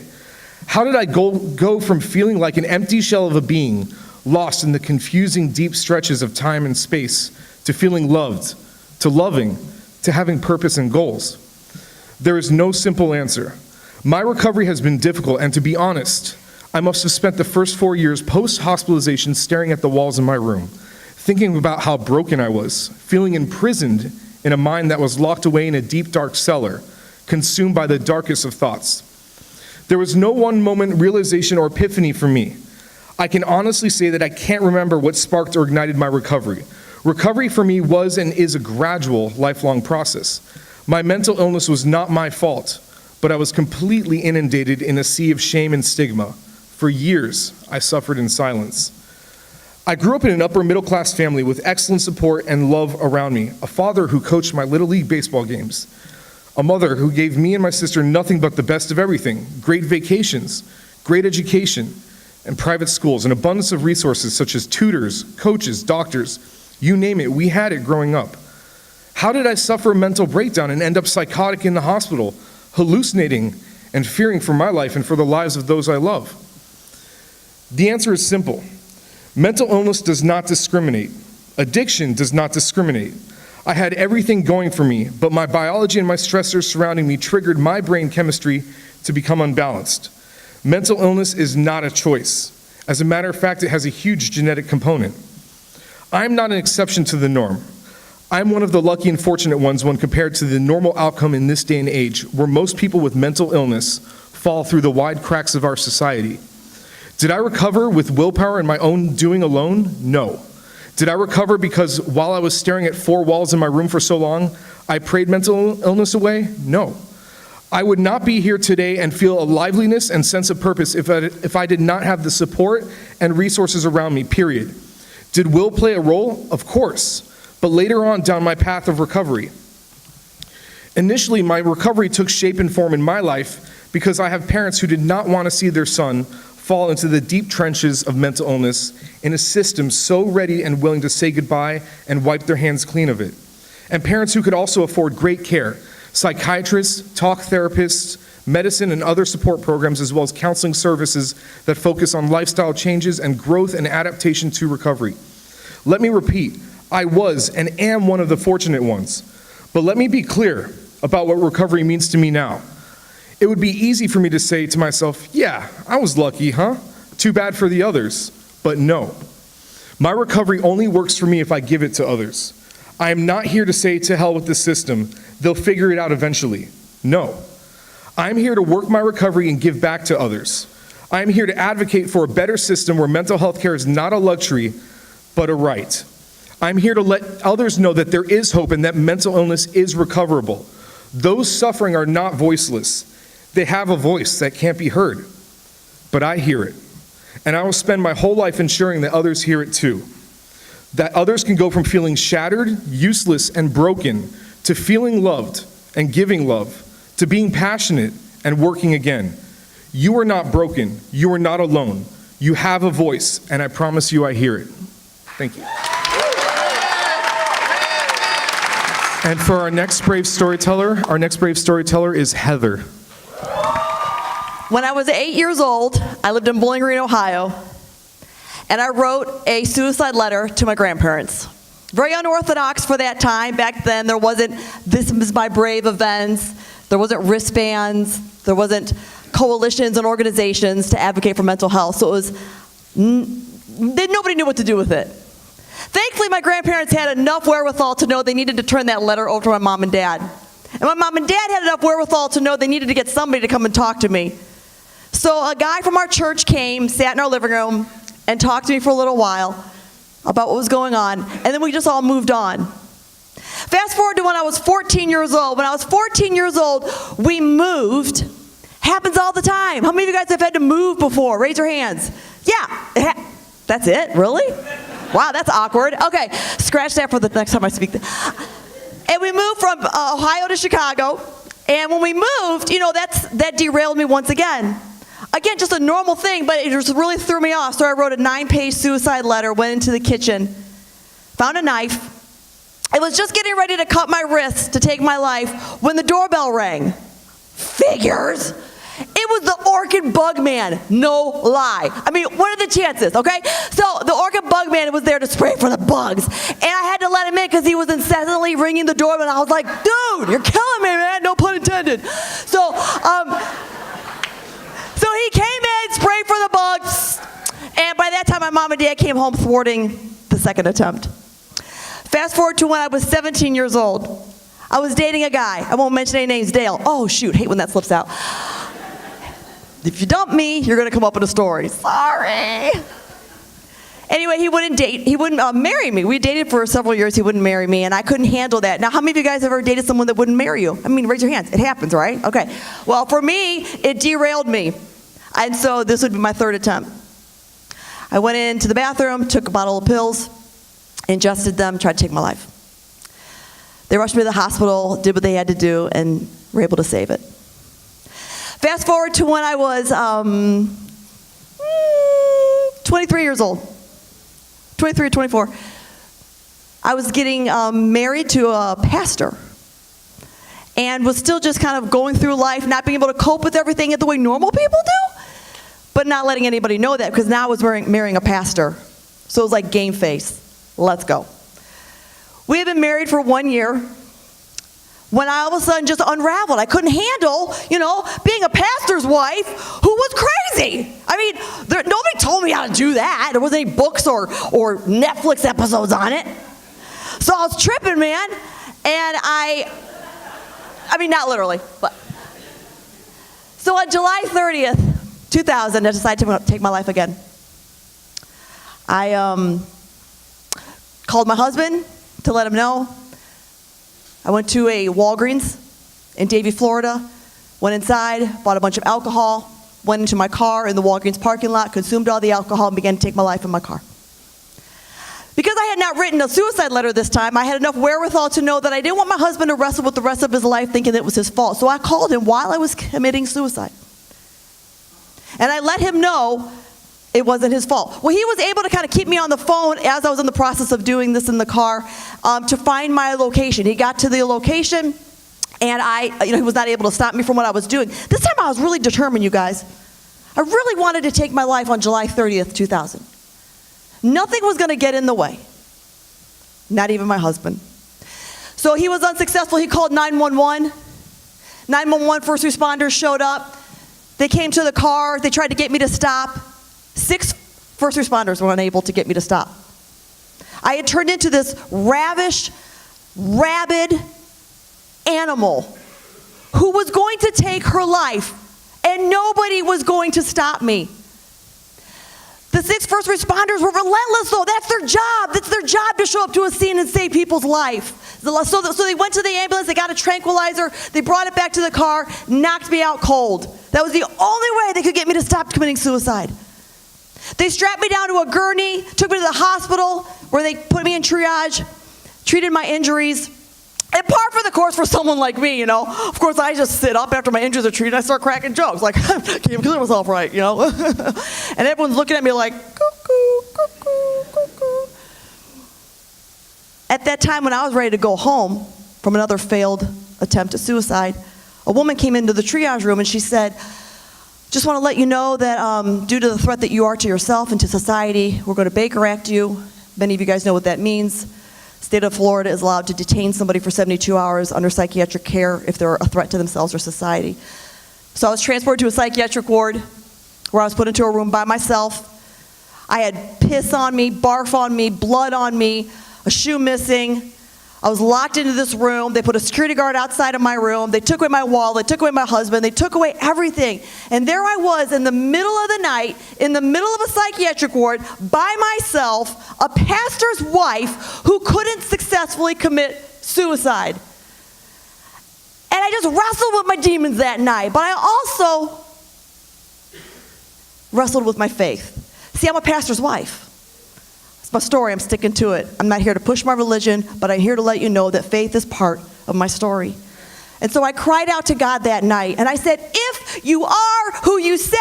How did I go from feeling like an empty shell of a being, lost in the confusing deep stretches of time and space, to feeling loved, to loving, to having purpose and goals? There is no simple answer. My recovery has been difficult, and to be honest, I must have spent the first 4 years post-hospitalization staring at the walls in my room, thinking about how broken I was, feeling imprisoned in a mind that was locked away in a deep, dark cellar, consumed by the darkest of thoughts. There was no one moment realization or epiphany for me. I can honestly say that I can't remember what sparked or ignited my recovery. Recovery for me was and is a gradual, lifelong process. My mental illness was not my fault, but I was completely inundated in a sea of shame and stigma. For years, I suffered in silence. I grew up in an upper middle class family with excellent support and love around me, a father who coached my Little League baseball games, a mother who gave me and my sister nothing but the best of everything, great vacations, great education, and private schools, an abundance of resources such as tutors, coaches, doctors, you name it, we had it growing up. How did I suffer a mental breakdown and end up psychotic in the hospital, hallucinating and fearing for my life and for the lives of those I love? The answer is simple. Mental illness does not discriminate. Addiction does not discriminate. I had everything going for me, but my biology and my stressors surrounding me triggered my brain chemistry to become unbalanced. Mental illness is not a choice. As a matter of fact, it has a huge genetic component. I'm not an exception to the norm. I'm one of the lucky and fortunate ones when compared to the normal outcome in this day and age, where most people with mental illness fall through the wide cracks of our society. Did I recover with willpower and my own doing alone? No. Did I recover because while I was staring at 4 walls in my room for so long, I prayed mental illness away? No. I would not be here today and feel a liveliness and sense of purpose if I did not have the support and resources around me, period. Did will play a role? Of course. But later on down my path of recovery. Initially, my recovery took shape and form in my life because I have parents who did not want to see their son fall into the deep trenches of mental illness in a system so ready and willing to say goodbye and wipe their hands clean of it. And parents who could also afford great care, psychiatrists, talk therapists, medicine and other support programs, as well as counseling services that focus on lifestyle changes and growth and adaptation to recovery. Let me repeat, I was and am one of the fortunate ones. But let me be clear about what recovery means to me now. It would be easy for me to say to myself, yeah, I was lucky, huh? Too bad for the others. But no. My recovery only works for me if I give it to others. I am not here to say to hell with the system, they'll figure it out eventually. No. I'm here to work my recovery and give back to others. I'm here to advocate for a better system where mental health care is not a luxury, but a right. I'm here to let others know that there is hope and that mental illness is recoverable. Those suffering are not voiceless. They have a voice that can't be heard, but I hear it. And I will spend my whole life ensuring that others hear it too. That others can go from feeling shattered, useless, and broken to feeling loved and giving love, to being passionate and working again. You are not broken. You are not alone. You have a voice, and I promise you I hear it. Thank you. And for our next brave storyteller is Heather. When I was 8 years old, I lived in Bowling Green, Ohio, and I wrote a suicide letter to my grandparents. Very unorthodox for that time. Back then, there wasn't This Is My Brave events, there wasn't wristbands, there wasn't coalitions and organizations to advocate for mental health, so it was, nobody knew what to do with it. Thankfully, my grandparents had enough wherewithal to know they needed to turn that letter over to my mom and dad. And my mom and dad had enough wherewithal to know they needed to get somebody to come and talk to me. So a guy from our church came, sat in our living room, and talked to me for a little while about what was going on, and then we just all moved on. Fast forward to when I was 14 years old. When I was 14 years old, we moved. Happens all the time. How many of you guys have had to move before? Raise your hands. Yeah. That's it? Really? Wow, that's awkward. Okay, scratch that for the next time I speak. And we moved from Ohio to Chicago. And when we moved, that derailed me once again. Again, just a normal thing, but it just really threw me off. So I wrote a 9-page suicide letter, went into the kitchen, found a knife. I was just getting ready to cut my wrist to take my life when the doorbell rang. Figures. It was the orchid bug man. No lie. I mean, what are the chances, okay? So the orchid bug man was there to spray for the bugs. And I had to let him in because he was incessantly ringing the doorbell. And I was like, dude, you're killing me, man. No pun intended. So he came in, sprayed for the bugs. And by that time, my mom and dad came home thwarting the second attempt. Fast forward to when I was 17 years old. I was dating a guy. I won't mention any names. Dale. Oh, shoot. Hate when that slips out. If you dump me, you're going to come up with a story. Sorry. Anyway, he wouldn't marry me. We dated for several years. He wouldn't marry me, and I couldn't handle that. Now, how many of you guys have ever dated someone that wouldn't marry you? I mean, raise your hands. It happens, right? Okay. Well, for me, it derailed me. And so this would be my third attempt. I went into the bathroom, took a bottle of pills, ingested them, tried to take my life. They rushed me to the hospital, did what they had to do, and were able to save it. Fast forward to when I was 23 years old. 23 or 24. I was getting married to a pastor and was still just kind of going through life, not being able to cope with everything the way normal people do, but not letting anybody know that because now I was marrying a pastor. So it was like game face. Let's go. We had been married for 1 year when I all of a sudden just unraveled. I couldn't handle, being a pastor's wife who was crazy. I mean, nobody told me how to do that. There wasn't any books or Netflix episodes on it. So I was tripping, man. And I mean, not literally, but. So on July 30th, 2000, I decided to take my life again. I called my husband to let him know. I went to a Walgreens in Davie, Florida, went inside, bought a bunch of alcohol, went into my car in the Walgreens parking lot, consumed all the alcohol, and began to take my life in my car. Because I had not written a suicide letter this time, I had enough wherewithal to know that I didn't want my husband to wrestle with the rest of his life thinking it was his fault. So I called him while I was committing suicide. And I let him know it wasn't his fault. Well, he was able to kind of keep me on the phone as I was in the process of doing this in the car to find my location. He got to the location, and he was not able to stop me from what I was doing. This time I was really determined, you guys. I really wanted to take my life on July 30th, 2000. Nothing was going to get in the way, not even my husband. So he was unsuccessful. He called 911. 911 first responders showed up. They came to the car. They tried to get me to stop. 6 first responders were unable to get me to stop. I had turned into this ravished, rabid animal who was going to take her life, and nobody was going to stop me. The 6 first responders were relentless, though. That's their job. That's their job to show up to a scene and save people's life. So they went to the ambulance. They got a tranquilizer. They brought it back to the car, knocked me out cold. That was the only way they could get me to stop committing suicide. They strapped me down to a gurney, took me to the hospital where they put me in triage, treated my injuries. And par for the course for someone like me, Of course, I just sit up after my injuries are treated and I start cracking jokes like, can't even kill myself right, And everyone's looking at me like, cuckoo, cuckoo, cuckoo. At that time when I was ready to go home from another failed attempt at suicide, a woman came into the triage room and she said, just want to let you know that due to the threat that you are to yourself and to society, we're going to Baker Act you. Many of you guys know what that means. State of Florida is allowed to detain somebody for 72 hours under psychiatric care if they're a threat to themselves or society. So I was transported to a psychiatric ward where I was put into a room by myself. I had piss on me, barf on me, blood on me, a shoe missing. I was locked into this room. They put a security guard outside of my room. They took away my wallet. They took away my husband. They took away everything. And there I was in the middle of the night, in the middle of a psychiatric ward, by myself, a pastor's wife who couldn't successfully commit suicide. And I just wrestled with my demons that night. But I also wrestled with my faith. See, I'm a pastor's wife. It's my story, I'm sticking to it. I'm not here to push my religion, but I'm here to let you know that faith is part of my story. And so I cried out to God that night, and I said, if you are who you say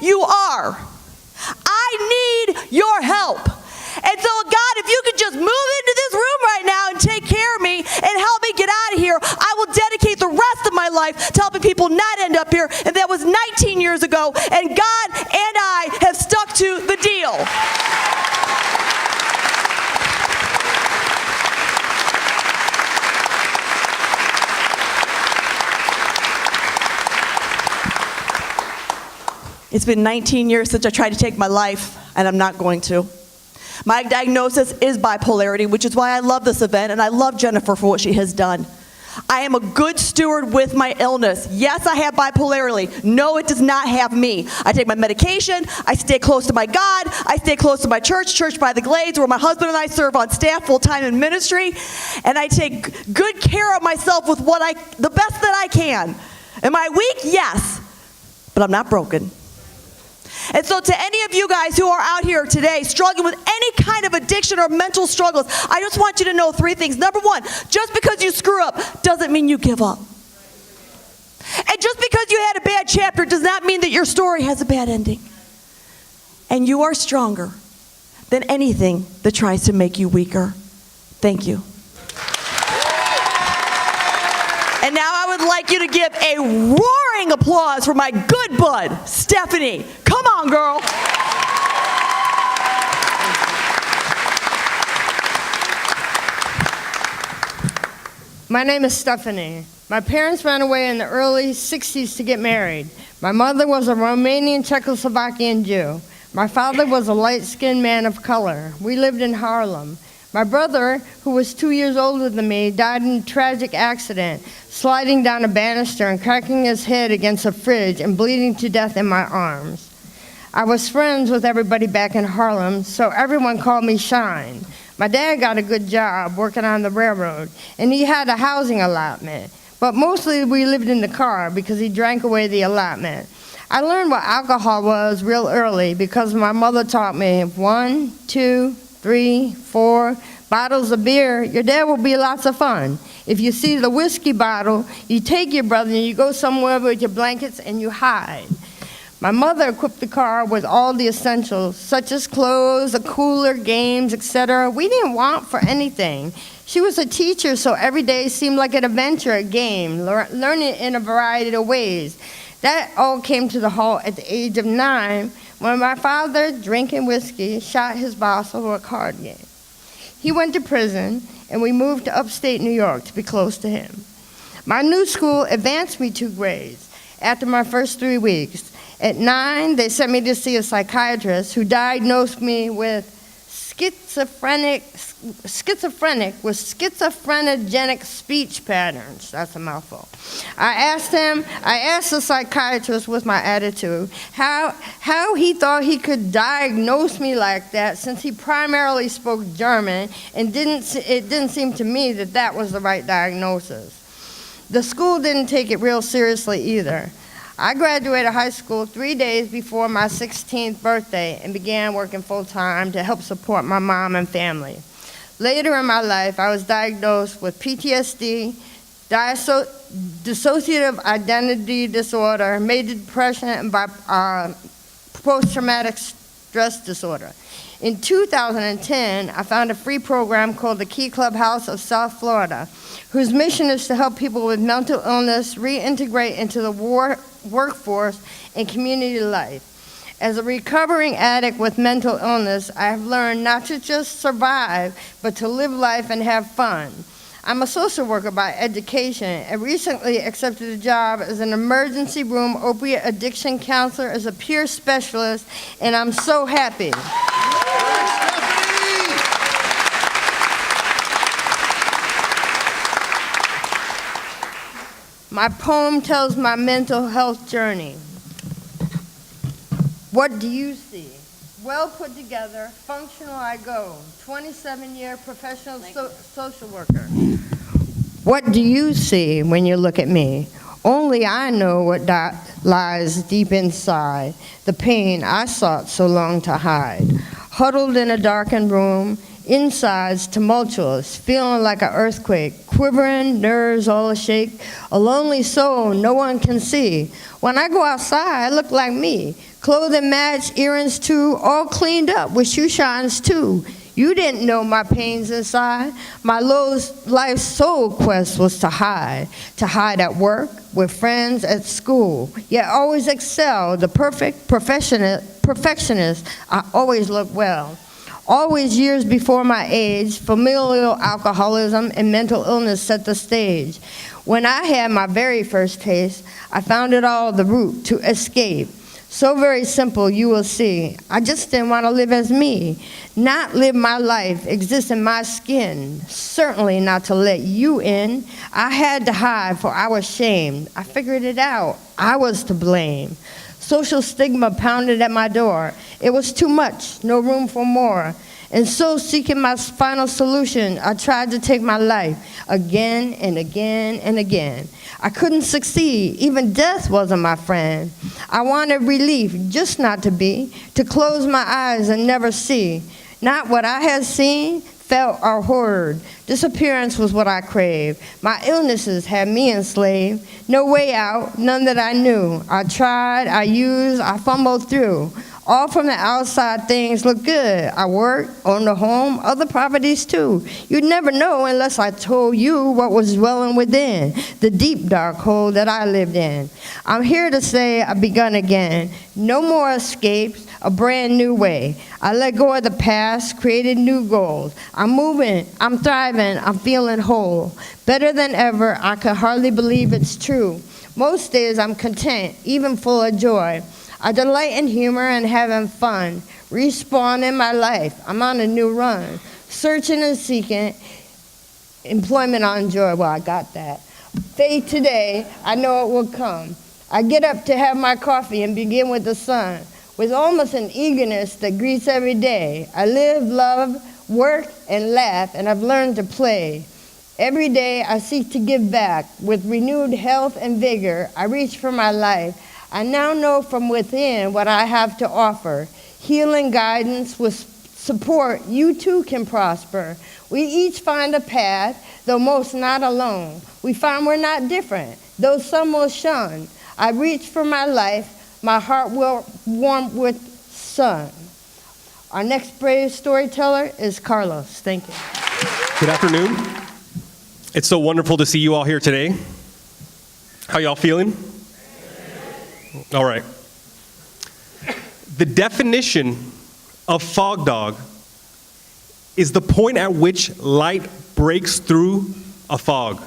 you are, I need your help. And so, God, if you could just move into this room right now and take care of me and help me get out of here, I will dedicate the rest of my life to helping people not end up here. And that was 19 years ago, and God and I have stuck to the deal. It's been 19 years since I tried to take my life, and I'm not going to. My diagnosis is bipolarity, which is why I love this event, and I love Jennifer for what she has done. I am a good steward with my illness. Yes, I have bipolarity. No, it does not have me. I take my medication. I stay close to my God. I stay close to my church by the Glades, where my husband and I serve on staff full-time in ministry. And I take good care of myself with the best that I can. Am I weak? Yes. But I'm not broken. And so to any of you guys who are out here today struggling with any kind of addiction or mental struggles, I just want you to know 3 things. Number 1, just because you screw up doesn't mean you give up. And just because you had a bad chapter does not mean that your story has a bad ending. And you are stronger than anything that tries to make you weaker. Thank you. And now I would like you to give a roaring applause for my good bud, Stephanie. Come on, girl. My name is Stephanie. My parents ran away in the early 60s to get married. My mother was a Romanian Czechoslovakian Jew. My father was a light-skinned man of color. We lived in Harlem. My brother, who was 2 years older than me, died in a tragic accident, sliding down a banister and cracking his head against a fridge and bleeding to death in my arms. I was friends with everybody back in Harlem, so everyone called me Shine. My dad got a good job working on the railroad, and he had a housing allotment. But mostly we lived in the car because he drank away the allotment. I learned what alcohol was real early because my mother taught me 1, 2, 3, 4 bottles of beer, your dad will be lots of fun. If you see the whiskey bottle, you take your brother and you go somewhere with your blankets and you hide. My mother equipped the car with all the essentials, such as clothes, a cooler, games, etc. We didn't want for anything. She was a teacher, so every day seemed like an adventure, a game, learning in a variety of ways. That all came to the halt at the age of 9 when my father, drinking whiskey, shot his boss over a card game. He went to prison, and we moved to upstate New York to be close to him. My new school advanced me 2 grades after my first 3 weeks. At 9, they sent me to see a psychiatrist who diagnosed me with schizophrenic with schizophrenogenic speech patterns. That's a mouthful. I asked the psychiatrist with my attitude how he thought he could diagnose me like that since he primarily spoke German and it didn't seem to me that was the right diagnosis. The school didn't take it real seriously either. I graduated high school 3 days before my 16th birthday and began working full-time to help support my mom and family. Later in my life, I was diagnosed with PTSD, dissociative identity disorder, major depression, and post-traumatic stress disorder. In 2010, I found a free program called the Key Clubhouse of South Florida, whose mission is to help people with mental illness reintegrate into the workforce and community life. As a recovering addict with mental illness, I have learned not to just survive, but to live life and have fun. I'm a social worker by education and recently accepted a job as an emergency room opiate addiction counselor as a peer specialist, and I'm so happy. My poem tells my mental health journey. What do you see? Well put together, functional I go, 27-year professional social worker. What do you see when you look at me? Only I know what lies deep inside, the pain I sought so long to hide. Huddled in a darkened room, insides tumultuous, feeling like an earthquake, quivering, nerves all ashake, a lonely soul no one can see. When I go outside, I look like me, clothing match, earrings too, all cleaned up with shoe shines too. You didn't know my pains inside. My life soul quest was to hide at work, with friends at school, yet always excel, the perfect perfectionist, I always look well. Always years before my age, familial alcoholism and mental illness set the stage. When I had my very first taste, I found it all the route to escape. So very simple, you will see. I just didn't want to live as me, not live my life, exist in my skin, certainly not to let you in. I had to hide, for I was shamed. I figured it out. I was to blame. Social stigma pounded at my door. It was too much, no room for more. And so, seeking my final solution, I tried to take my life again and again and again. I couldn't succeed. Even death wasn't my friend. I wanted relief, just not to be, to close my eyes and never see. Not what I had seen, felt, or heard. Disappearance was what I craved. My illnesses had me enslaved. No way out, none that I knew. I tried, I used, I fumbled through. All from the outside things look good. I worked, owned a home, other properties too. You'd never know unless I told you what was dwelling within, the deep dark hole that I lived in. I'm here to say I've begun again. No more escapes, a brand new way. I let go of the past, created new goals. I'm moving, I'm thriving, I'm feeling whole. Better than ever, I can hardly believe it's true. Most days I'm content, even full of joy. I delight in humor and having fun. Respawn in my life. I'm on a new run. Searching and seeking. Employment on joy. Well, I got that. Faith today, I know it will come. I get up to have my coffee and begin with the sun. With almost an eagerness that greets every day. I live, love, work, and laugh, and I've learned to play. Every day I seek to give back. With renewed health and vigor, I reach for my life. I now know from within what I have to offer. Healing guidance with support, you too can prosper. We each find a path, though most not alone. We find we're not different, though some will shun. I reach for my life, my heart will warm with sun. Our next brave storyteller is Carlos. Thank you. Good afternoon. It's so wonderful to see you all here today. How y'all feeling? All right. The definition of fog dog is the point at which light breaks through a fog.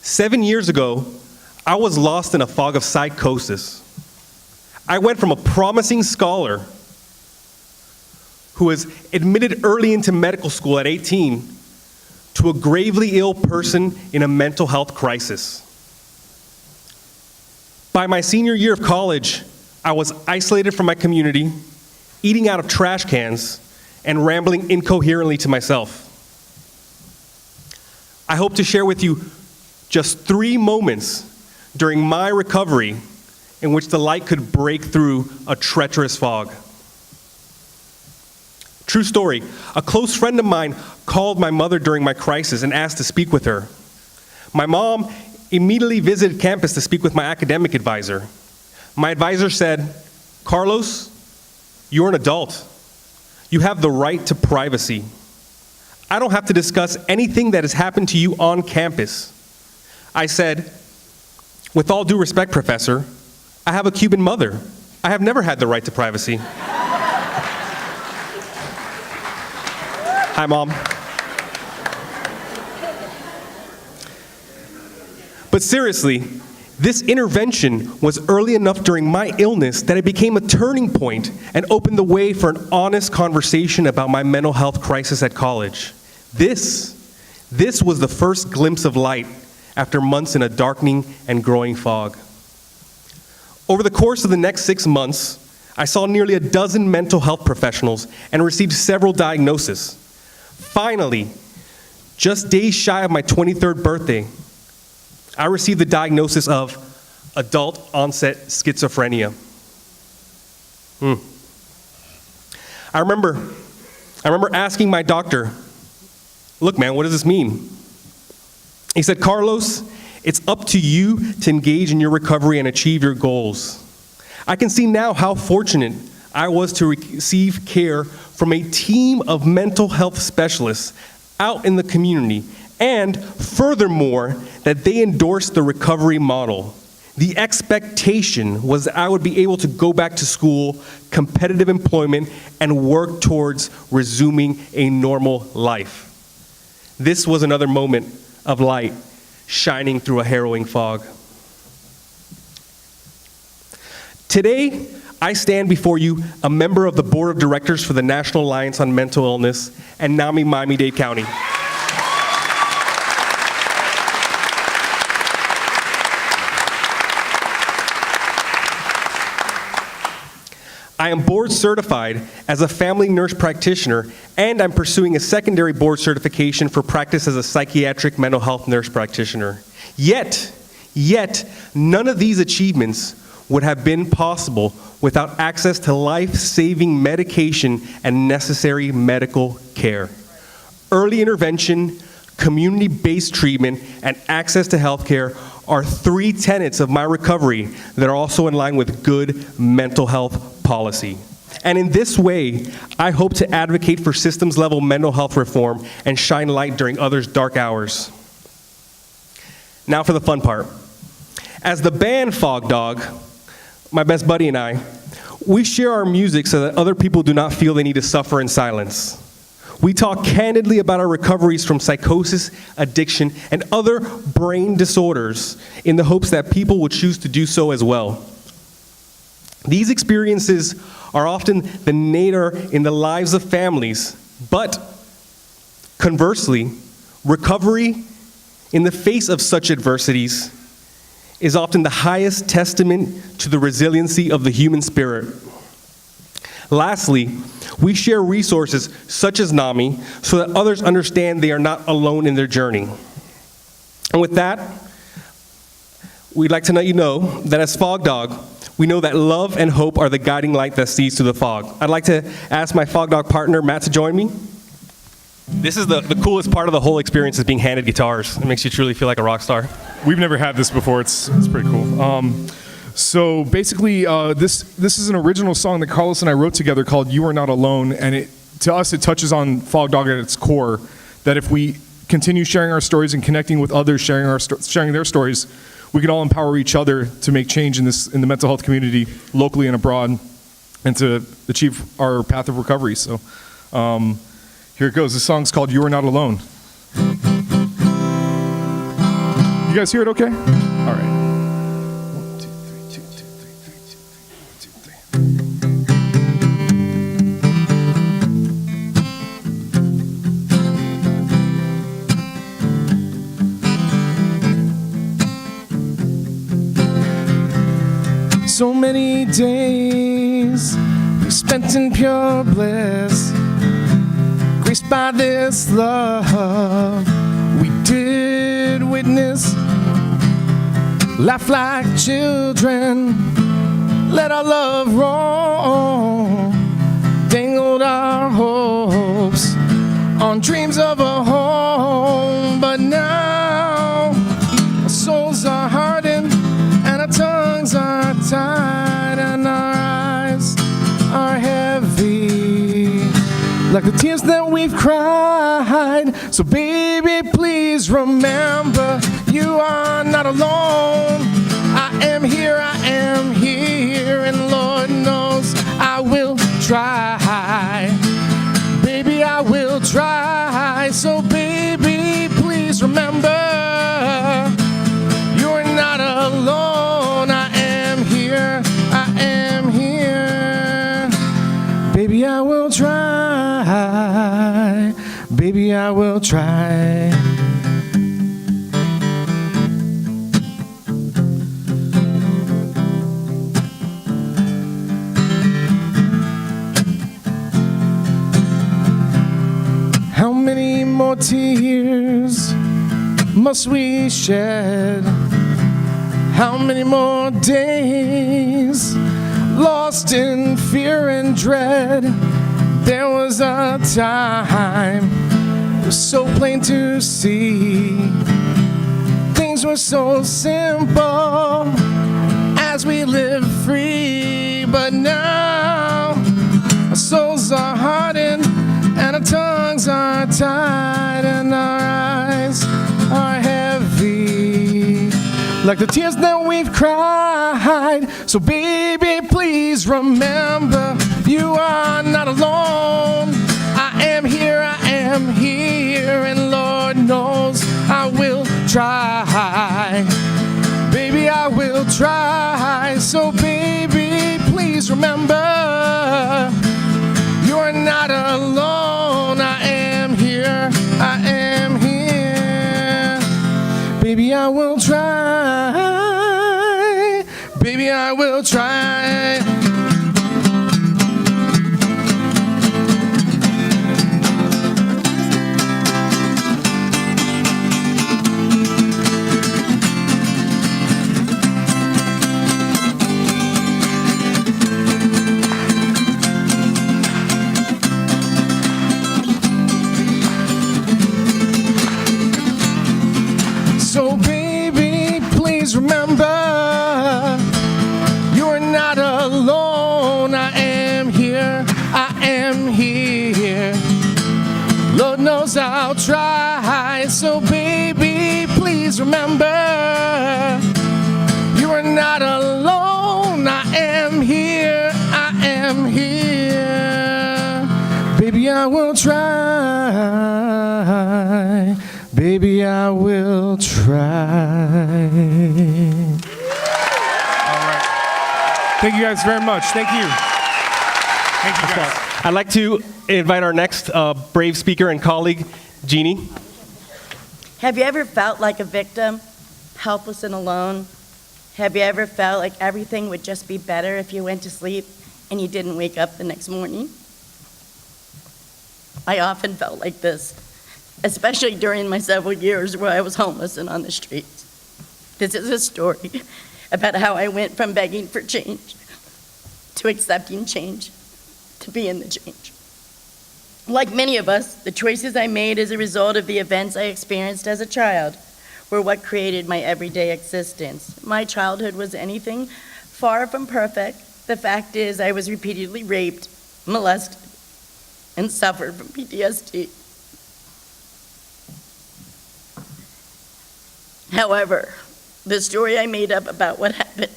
7 years ago, I was lost in a fog of psychosis. I went from a promising scholar who was admitted early into medical school at 18 to a gravely ill person in a mental health crisis. By my senior year of college, I was isolated from my community, eating out of trash cans, and rambling incoherently to myself. I hope to share with you just 3 moments during my recovery in which the light could break through a treacherous fog. True story, a close friend of mine called my mother during my crisis and asked to speak with her. My mom immediately visited campus to speak with my academic advisor. My advisor said, "Carlos, you're an adult. You have the right to privacy. I don't have to discuss anything that has happened to you on campus." I said, "With all due respect, Professor, I have a Cuban mother. I have never had the right to privacy." Hi, Mom. But seriously, this intervention was early enough during my illness that it became a turning point and opened the way for an honest conversation about my mental health crisis at college. This was the first glimpse of light after months in a darkening and growing fog. Over the course of the next 6 months, I saw nearly a dozen mental health professionals and received several diagnoses. Finally, just days shy of my 23rd birthday, I received the diagnosis of adult onset schizophrenia. I remember asking my doctor, look, man, what does this mean? He said, Carlos, it's up to you to engage in your recovery and achieve your goals. I can see now how fortunate I was to receive care from a team of mental health specialists out in the community, and furthermore, that they endorsed the recovery model. The expectation was that I would be able to go back to school, competitive employment, and work towards resuming a normal life. This was another moment of light shining through a harrowing fog. Today, I stand before you a member of the Board of Directors for the National Alliance on Mental Illness and NAMI Miami-Dade County. I am board certified as a family nurse practitioner, and I'm pursuing a secondary board certification for practice as a psychiatric mental health nurse practitioner. Yet, none of these achievements would have been possible without access to life-saving medication and necessary medical care. Early intervention, community-based treatment, and access to health care are 3 tenets of my recovery that are also in line with good mental health policy. And in this way, I hope to advocate for systems-level mental health reform and shine light during others' dark hours. Now for the fun part. As the band Fog Dog, my best buddy and I, we share our music so that other people do not feel they need to suffer in silence. We talk candidly about our recoveries from psychosis, addiction, and other brain disorders in the hopes that people will choose to do so as well. These experiences are often the nadir in the lives of families, but conversely, recovery in the face of such adversities is often the highest testament to the resiliency of the human spirit. Lastly, we share resources such as NAMI so that others understand they are not alone in their journey. And with that, we'd like to let you know that as Fog Dog, we know that love and hope are the guiding light that sees through the fog. I'd like to ask my Fog Dog partner, Matt, to join me. This is the coolest part of the whole experience, is being handed guitars. It makes you truly feel like a rock star. We've never had this before. It's pretty cool. So basically, this is an original song that Carlos and I wrote together called "You Are Not Alone," and to us it touches on Fog Dog at its core. That if we continue sharing our stories and connecting with others, sharing their stories, we can all empower each other to make change in the mental health community, locally and abroad, and to achieve our path of recovery. So here it goes. This song's called "You Are Not Alone." You guys hear it okay? All right. 1, 2, 3, 2, 2, 3, 3, 2, 2, 3. So many days we spent in pure bliss, graced by this love we did witness. Laugh like children, let our love roll, dangled our hopes on dreams of a home. But now our souls are hardened and our tongues are tied and our eyes are heavy, like the tears that we've cried. So baby, please remember, you are not alone. I am here, and Lord knows I will try. Baby, I will try. So baby, please remember, you're not alone. I am here, baby, I will try. Baby, I will try. tears must we shed? How many more days lost in fear and dread? There was a time it was so plain to see. Things were so simple as we lived free. But now our souls are hardened and our tongues are tied and our eyes are heavy, like the tears that we've cried. So baby, please remember, you are not alone. I am here, and Lord knows I will try. Baby, I will try. So baby, please remember, you're not alone. I am here, baby, I will try. Baby, I will try. So baby, please remember, you're not alone. I am here, Lord knows I'll try. So baby, please remember, you are not alone. I am here, baby, I will try. Baby, I will try. All right. Thank you guys very much. Thank you. Thank you guys. I'd like to invite our next brave speaker and colleague, Jeannie. Have you ever felt like a victim, helpless and alone? Have you ever felt like everything would just be better if you went to sleep and you didn't wake up the next morning? I often felt like this, especially during my several years where I was homeless and on the streets. This is a story about how I went from begging for change to accepting change, to being the change. Like many of us, the choices I made as a result of the events I experienced as a child were what created my everyday existence. My childhood was anything far from perfect. The fact is, I was repeatedly raped, molested, and suffered from PTSD. However, the story I made up about what happened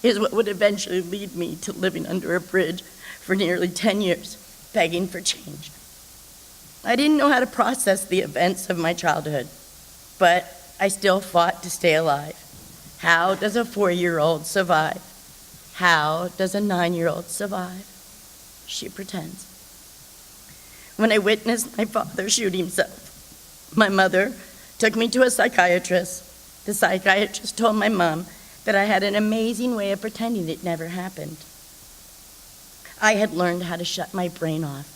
is what would eventually lead me to living under a bridge for nearly 10 years, begging for change. I didn't know how to process the events of my childhood, but I still fought to stay alive. How does a 4-year-old survive? How does a 9-year-old survive? She pretends. When I witnessed my father shoot himself, my mother took me to a psychiatrist. The psychiatrist told my mom that I had an amazing way of pretending it never happened. I had learned how to shut my brain off.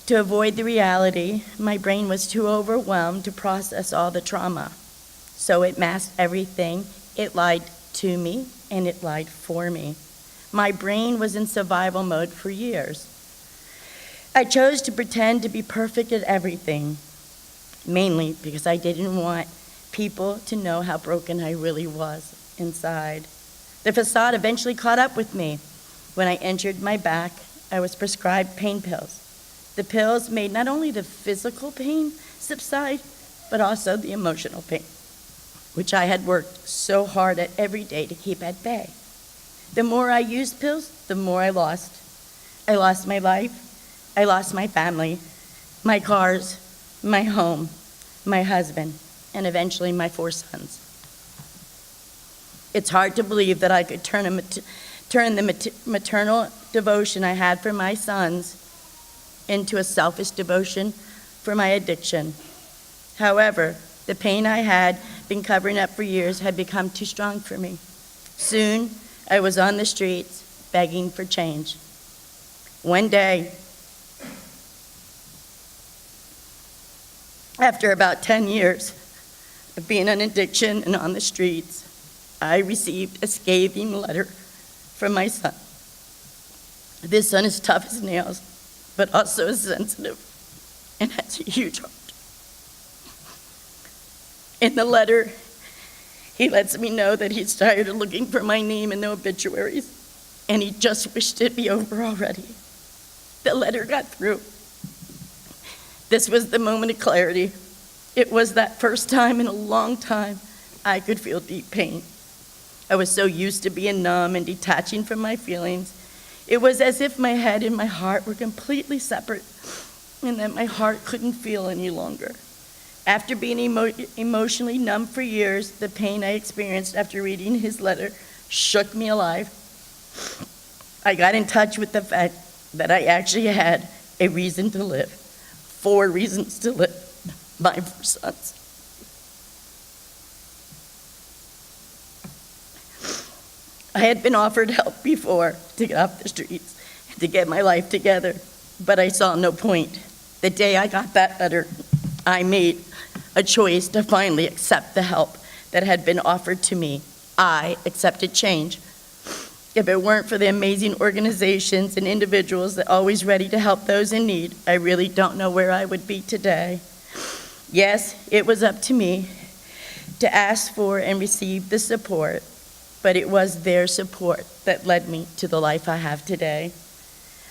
To avoid the reality, my brain was too overwhelmed to process all the trauma. So it masked everything. It lied to me, and it lied for me. My brain was in survival mode for years. I chose to pretend to be perfect at everything, mainly because I didn't want people to know how broken I really was inside. The facade eventually caught up with me. When I injured my back, I was prescribed pain pills. The pills made not only the physical pain subside, but also the emotional pain, which I had worked so hard at every day to keep at bay. The more I used pills, the more I lost. I lost my life, I lost my family, my cars, my home, my husband, and eventually my 4 sons. It's hard to believe that I could turn the maternal devotion I had for my sons into a selfish devotion for my addiction. However, the pain I had been covering up for years had become too strong for me. Soon, I was on the streets begging for change. One day, After about 10 years of being in addiction and on the streets, I received a scathing letter from my son. This son is tough as nails, but also is sensitive and has a huge heart. In the letter, he lets me know that he's tired of looking for my name in the obituaries, and he just wished it'd be over already. The letter got through. This was the moment of clarity. It was that first time in a long time I could feel deep pain. I was so used to being numb and detaching from my feelings. It was as if my head and my heart were completely separate and that my heart couldn't feel any longer. After being emotionally numb for years, the pain I experienced after reading his letter shook me alive. I got in touch with the fact that I actually had a reason to live, 4 reasons to live, my 4 sons. I had been offered help before to get off the streets and to get my life together, but I saw no point. The day I got that letter, I made a choice to finally accept the help that had been offered to me. I accepted change. If it weren't for the amazing organizations and individuals that are always ready to help those in need, I really don't know where I would be today. Yes, it was up to me to ask for and receive the support, but it was their support that led me to the life I have today.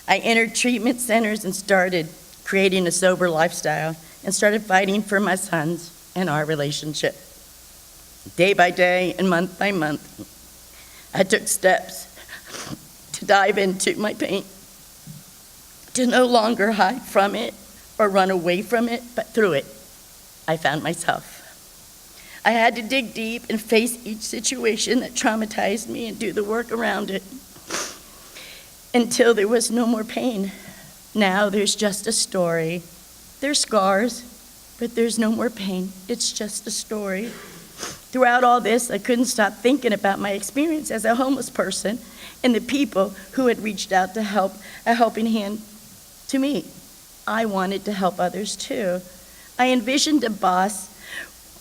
I entered treatment centers and started creating a sober lifestyle and started fighting for my sons and our relationship. Day by day and month by month, I took steps to dive into my pain, to no longer hide from it or run away from it, but through it, I found myself. I had to dig deep and face each situation that traumatized me and do the work around it until there was no more pain. Now there's just a story. There's scars, but there's no more pain. It's just a story. Throughout all this, I couldn't stop thinking about my experience as a homeless person and the people who had reached out to help, a helping hand to me. I wanted to help others too. I envisioned a boss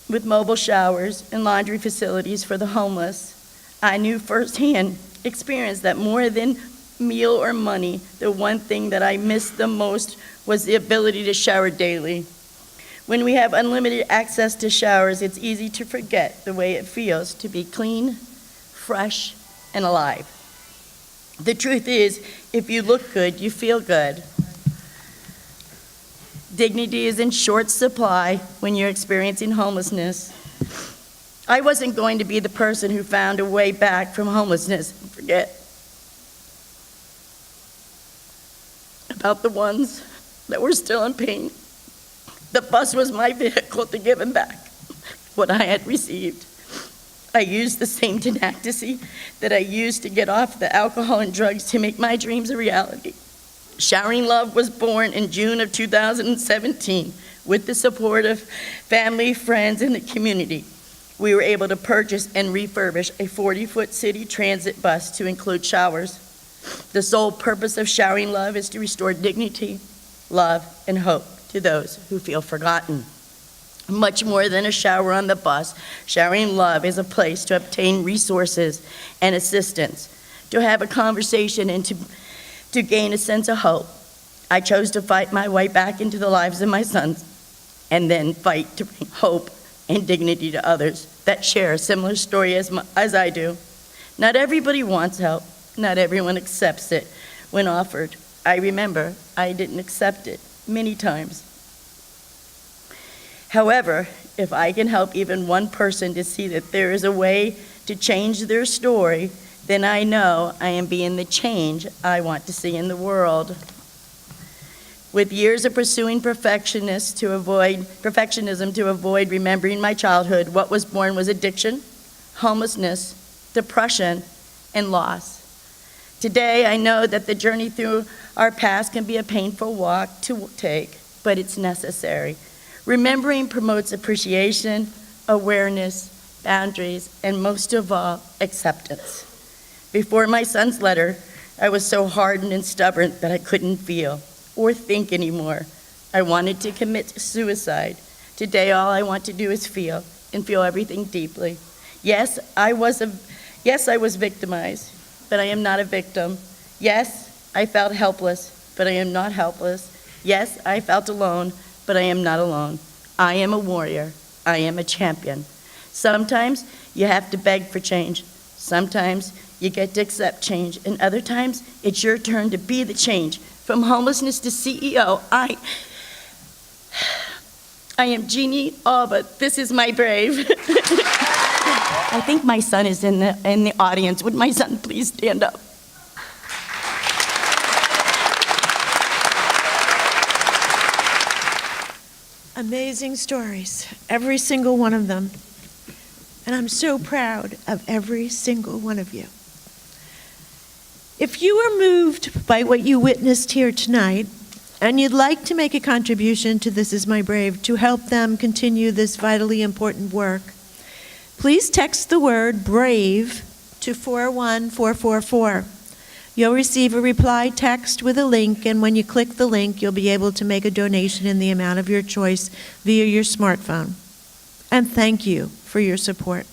with mobile showers and laundry facilities for the homeless. I knew firsthand experience that more than meal or money, the one thing that I missed the most was the ability to shower daily. When we have unlimited access to showers, it's easy to forget the way it feels to be clean, fresh, and alive. The truth is, if you look good, you feel good. Dignity is in short supply when you're experiencing homelessness. I wasn't going to be the person who found a way back from homelessness and forget about the ones that were still in pain. The bus was my vehicle to give him back what I had received. I used the same tenacity that I used to get off the alcohol and drugs to make my dreams a reality. Showering Love was born in June of 2017 with the support of family, friends, and the community. We were able to purchase and refurbish a 40-foot city transit bus to include showers. The sole purpose of Showering Love is to restore dignity, love, and hope to those who feel forgotten. Much more than a shower on the bus, Showering Love is a place to obtain resources and assistance, to have a conversation, and to gain a sense of hope. I chose to fight my way back into the lives of my sons, and then fight to bring hope and dignity to others that share a similar story as I do. Not everybody wants help. Not everyone accepts it when offered. I remember I didn't accept it many times. However, if I can help even one person to see that there is a way to change their story, then I know I am being the change I want to see in the world. With years of pursuing perfectionism to avoid remembering my childhood, what was born was addiction, homelessness, depression, and loss. Today, I know that the journey through our past can be a painful walk to take, but it's necessary. Remembering promotes appreciation, awareness, boundaries, and most of all, acceptance. Before my son's letter, I was so hardened and stubborn that I couldn't feel or think anymore. I wanted to commit suicide, Today, all I want to do is feel, and feel everything deeply. Yes, I was victimized, but I am not a victim. Yes, I felt helpless, but I am not helpless. Yes, I felt alone, but I am not alone. I am a warrior. I am a champion. Sometimes you have to beg for change. Sometimes you get to accept change, and other times it's your turn to be the change. From homelessness to CEO, I am Jeannie Alba. This is my brave. I think my son is in the audience. Would my son please stand up? Amazing stories, every single one of them. And I'm so proud of every single one of you. If you are moved by what you witnessed here tonight, and you'd like to make a contribution to This Is My Brave to help them continue this vitally important work, please text the word BRAVE to 41444. You'll receive a reply text with a link, and when you click the link, you'll be able to make a donation in the amount of your choice via your smartphone. And thank you for your support.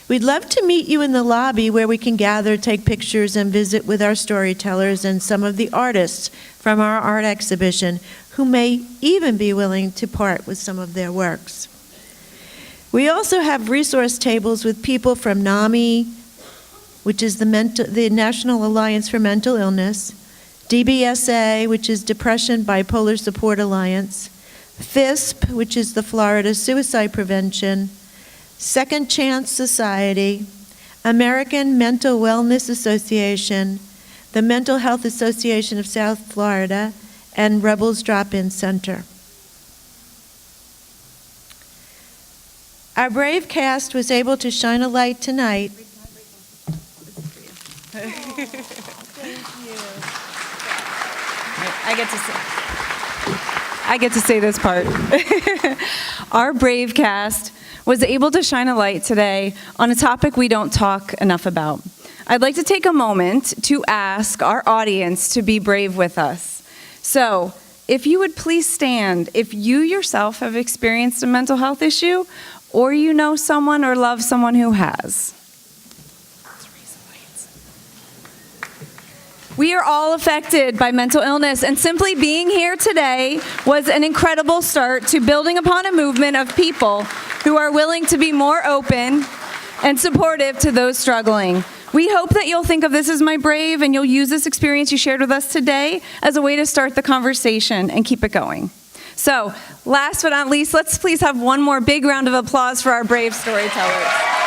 We'd love to meet you in the lobby where we can gather, take pictures, and visit with our storytellers and some of the artists from our art exhibition who may even be willing to part with some of their works. We also have resource tables with people from NAMI, which is the National Alliance for Mental Illness, DBSA, which is Depression Bipolar Support Alliance, FISP, which is the Florida Suicide Prevention, Second Chance Society, American Mental Wellness Association, the Mental Health Association of South Florida, and Rebels Drop-In Center. Our brave cast was able to shine a light tonight. Thank you. I get to say this part. Our brave cast was able to shine a light today on a topic we don't talk enough about. I'd like to take a moment to ask our audience to be brave with us. So, if you would please stand, if you yourself have experienced a mental health issue, or you know someone or love someone who has. We are all affected by mental illness, and simply being here today was an incredible start to building upon a movement of people who are willing to be more open and supportive to those struggling. We hope that you'll think of This Is My Brave, and you'll use this experience you shared with us today as a way to start the conversation and keep it going. So, last but not least, let's please have one more big round of applause for our brave storytellers.